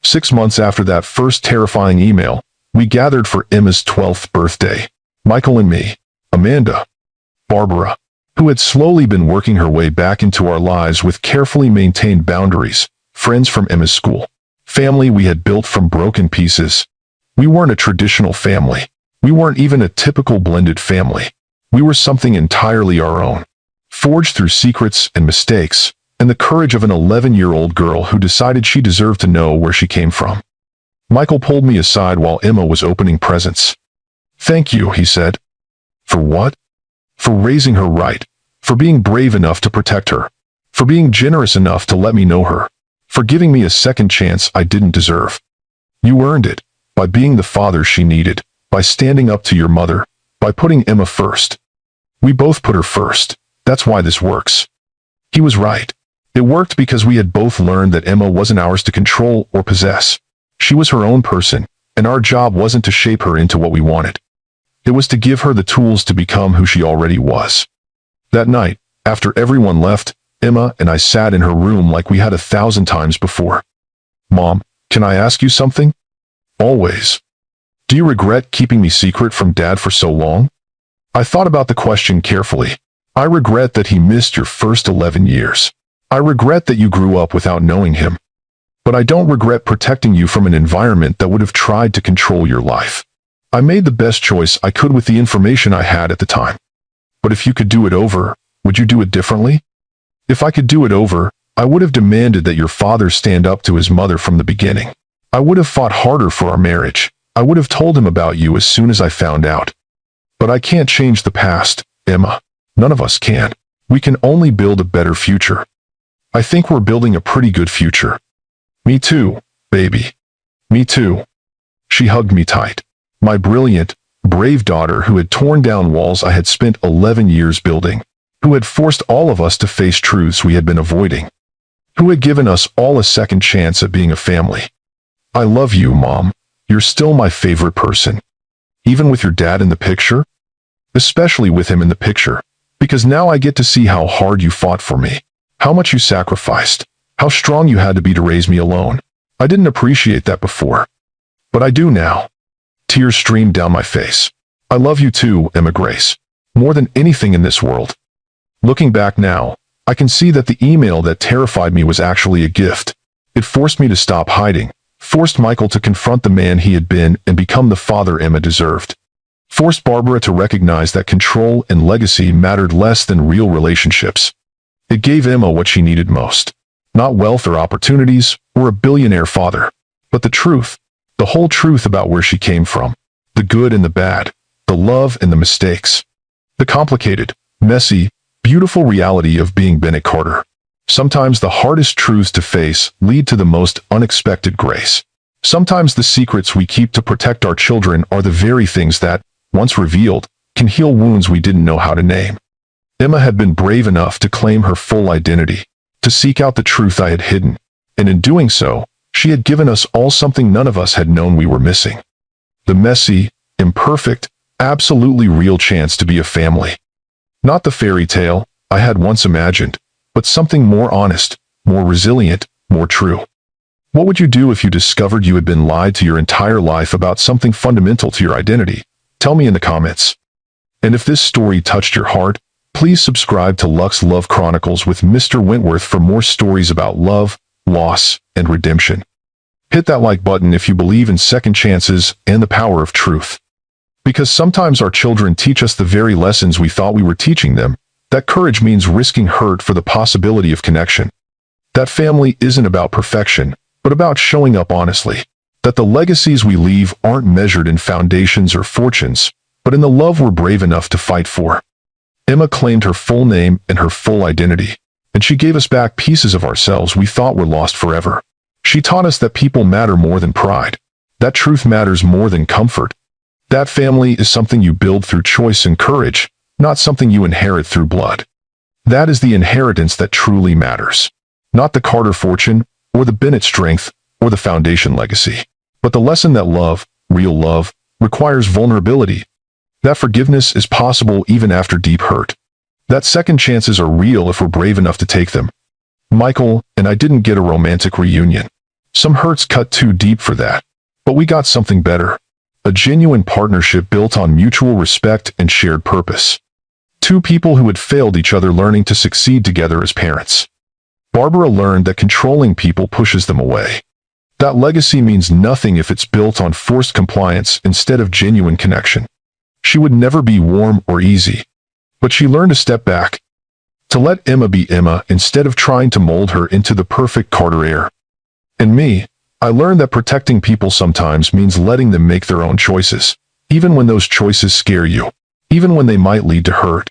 6 months after that first terrifying email, we gathered for Emma's 12th birthday. Michael and me, Amanda, Barbara, who had slowly been working her way back into our lives with carefully maintained boundaries, friends from Emma's school, family we had built from broken pieces. We weren't a traditional family. We weren't even a typical blended family. We were something entirely our own, forged through secrets and mistakes, and the courage of an 11-year-old girl who decided she deserved to know where she came from. Michael pulled me aside while Emma was opening presents. "Thank you," he said. "For what?" "For raising her right, for being brave enough to protect her, for being generous enough to let me know her, for giving me a second chance I didn't deserve. You earned it, by being the father she needed, by standing up to your mother, by putting Emma first. We both put her first. That's why this works." He was right. It worked because we had both learned that Emma wasn't ours to control or possess. She was her own person, and our job wasn't to shape her into what we wanted. It was to give her the tools to become who she already was. That night, after everyone left, Emma and I sat in her room like we had 1,000 times before. "Mom, can I ask you something?" "Always." "Do you regret keeping me secret from Dad for so long?" I thought about the question carefully. I regret that he missed your first 11 years. I regret that you grew up without knowing him. But I don't regret protecting you from an environment that would have tried to control your life. I made the best choice I could with the information I had at the time. But if you could do it over, would you do it differently? If I could do it over, I would have demanded that your father stand up to his mother from the beginning. I would have fought harder for our marriage. I would have told him about you as soon as I found out. But I can't change the past, Emma. None of us can. We can only build a better future. I think we're building a pretty good future. Me too, baby. Me too. She hugged me tight. My brilliant, brave daughter who had torn down walls I had spent 11 years building, who had forced all of us to face truths we had been avoiding, who had given us all a second chance at being a family. I love you, Mom. You're still my favorite person. Even with your dad in the picture? Especially with him in the picture, because now I get to see how hard you fought for me, how much you sacrificed, how strong you had to be to raise me alone. I didn't appreciate that before, but I do now. Tears streamed down my face. I love you too, Emma Grace, more than anything in this world. Looking back now, I can see that the email that terrified me was actually a gift. It forced me to stop hiding, forced Michael to confront the man he had been and become the father Emma deserved. Forced Barbara to recognize that control and legacy mattered less than real relationships. It gave Emma what she needed most. Not wealth or opportunities, or a billionaire father, but the truth, the whole truth about where she came from, the good and the bad, the love and the mistakes, the complicated, messy, beautiful reality of being Bennett Carter. Sometimes the hardest truths to face lead to the most unexpected grace. Sometimes the secrets we keep to protect our children are the very things that, once revealed, can heal wounds we didn't know how to name. Emma had been brave enough to claim her full identity, to seek out the truth I had hidden, and in doing so, she had given us all something none of us had known we were missing. The messy, imperfect, absolutely real chance to be a family. Not the fairy tale I had once imagined, but something more honest, more resilient, more true. What would you do if you discovered you had been lied to your entire life about something fundamental to your identity? Tell me in the comments. And if this story touched your heart, please subscribe to Lux Love Chronicles with Mr. Wentworth for more stories about love, loss, and redemption. Hit that like button if you believe in second chances and the power of truth. Because sometimes our children teach us the very lessons we thought we were teaching them, that courage means risking hurt for the possibility of connection. That family isn't about perfection, but about showing up honestly. That the legacies we leave aren't measured in foundations or fortunes, but in the love we're brave enough to fight for. Emma claimed her full name and her full identity, and she gave us back pieces of ourselves we thought were lost forever. She taught us that people matter more than pride, that truth matters more than comfort. That family is something you build through choice and courage, not something you inherit through blood. That is the inheritance that truly matters. Not the Carter fortune, or the Bennett strength, or the foundation legacy, but the lesson that love, real love, requires vulnerability. That forgiveness is possible even after deep hurt. That second chances are real if we're brave enough to take them. Michael and I didn't get a romantic reunion. Some hurts cut too deep for that. But we got something better. A genuine partnership built on mutual respect and shared purpose. Two people who had failed each other learning to succeed together as parents. Barbara learned that controlling people pushes them away. That legacy means nothing if it's built on forced compliance instead of genuine connection. She would never be warm or easy. But she learned to step back. To let Emma be Emma instead of trying to mold her into the perfect Carter heir. And me, I learned that protecting people sometimes means letting them make their own choices, even when those choices scare you, even when they might lead to hurt.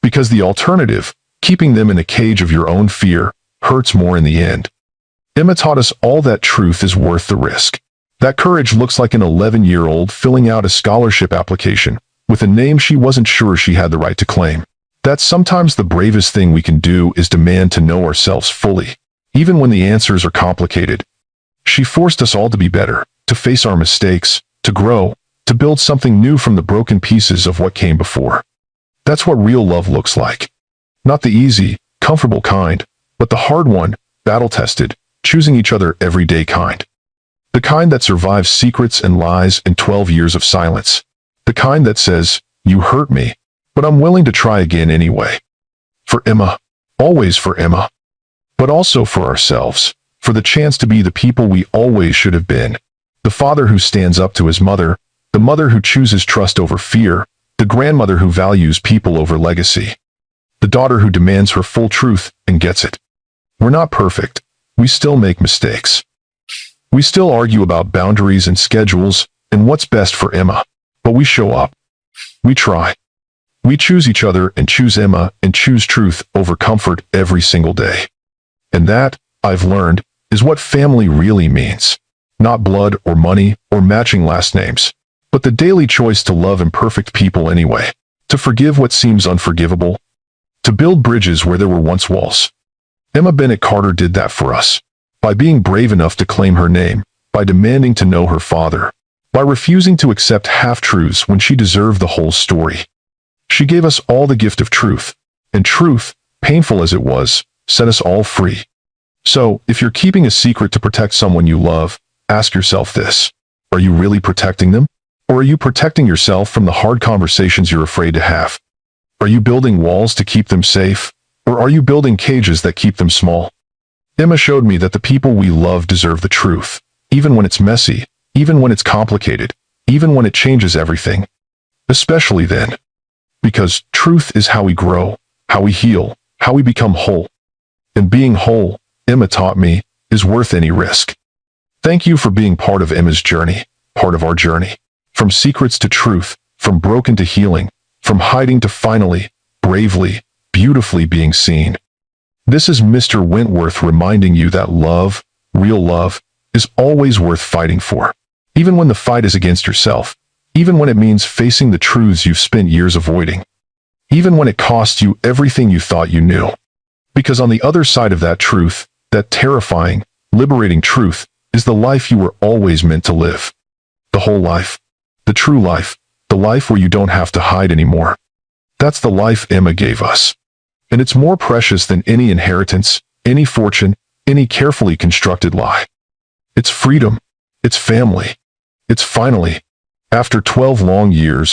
Because the alternative, keeping them in a cage of your own fear, hurts more in the end. Emma taught us all that truth is worth the risk. That courage looks like an 11-year-old filling out a scholarship application with a name she wasn't sure she had the right to claim. That sometimes the bravest thing we can do is demand to know ourselves fully, even when the answers are complicated. She forced us all to be better, to face our mistakes, to grow, to build something new from the broken pieces of what came before. That's what real love looks like. Not the easy, comfortable kind, but the hard one, battle-tested, choosing each other every day kind. The kind that survives secrets and lies and 12 years of silence. The kind that says, you hurt me, but I'm willing to try again anyway. For Emma. Always for Emma. But also for ourselves. For the chance to be the people we always should have been. The father who stands up to his mother, the mother who chooses trust over fear, the grandmother who values people over legacy. The daughter who demands her full truth and gets it. We're not perfect. We still make mistakes. We still argue about boundaries and schedules and what's best for Emma. But we show up. We try. We choose each other and choose Emma and choose truth over comfort every single day. And that, I've learned, is what family really means. Not blood or money or matching last names, but but the daily choice to love imperfect people anyway, to forgive what seems unforgivable, to build bridges where there were once walls. Emma Bennett Carter did that for us, by being brave enough to claim her name, by demanding to know her father, by refusing to accept half-truths when she deserved the whole story. She gave us all the gift of truth, and truth, painful as it was, set us all free. So, if you're keeping a secret to protect someone you love, ask yourself this: are you really protecting them? Or are you protecting yourself from the hard conversations you're afraid to have? Are you building walls to keep them safe? Or are you building cages that keep them small? Emma showed me that the people we love deserve the truth, even when it's messy, even when it's complicated, even when it changes everything. Especially then. Because truth is how we grow, how we heal, how we become whole. And being whole, Emma taught me, is worth any risk. Thank you for being part of Emma's journey, part of our journey. From secrets to truth, from broken to healing, from hiding to finally, bravely, beautifully being seen. This is Mr. Wentworth reminding you that love, real love, is always worth fighting for. Even when the fight is against yourself, even when it means facing the truths you've spent years avoiding, even when it costs you everything you thought you knew. Because on the other side of that truth, that terrifying, liberating truth, is the life you were always meant to live. The whole life. The true life. The life where you don't have to hide anymore. That's the life Emma gave us. And it's more precious than any inheritance, any fortune, any carefully constructed lie. It's freedom. It's family. It's finally, after 12 long years,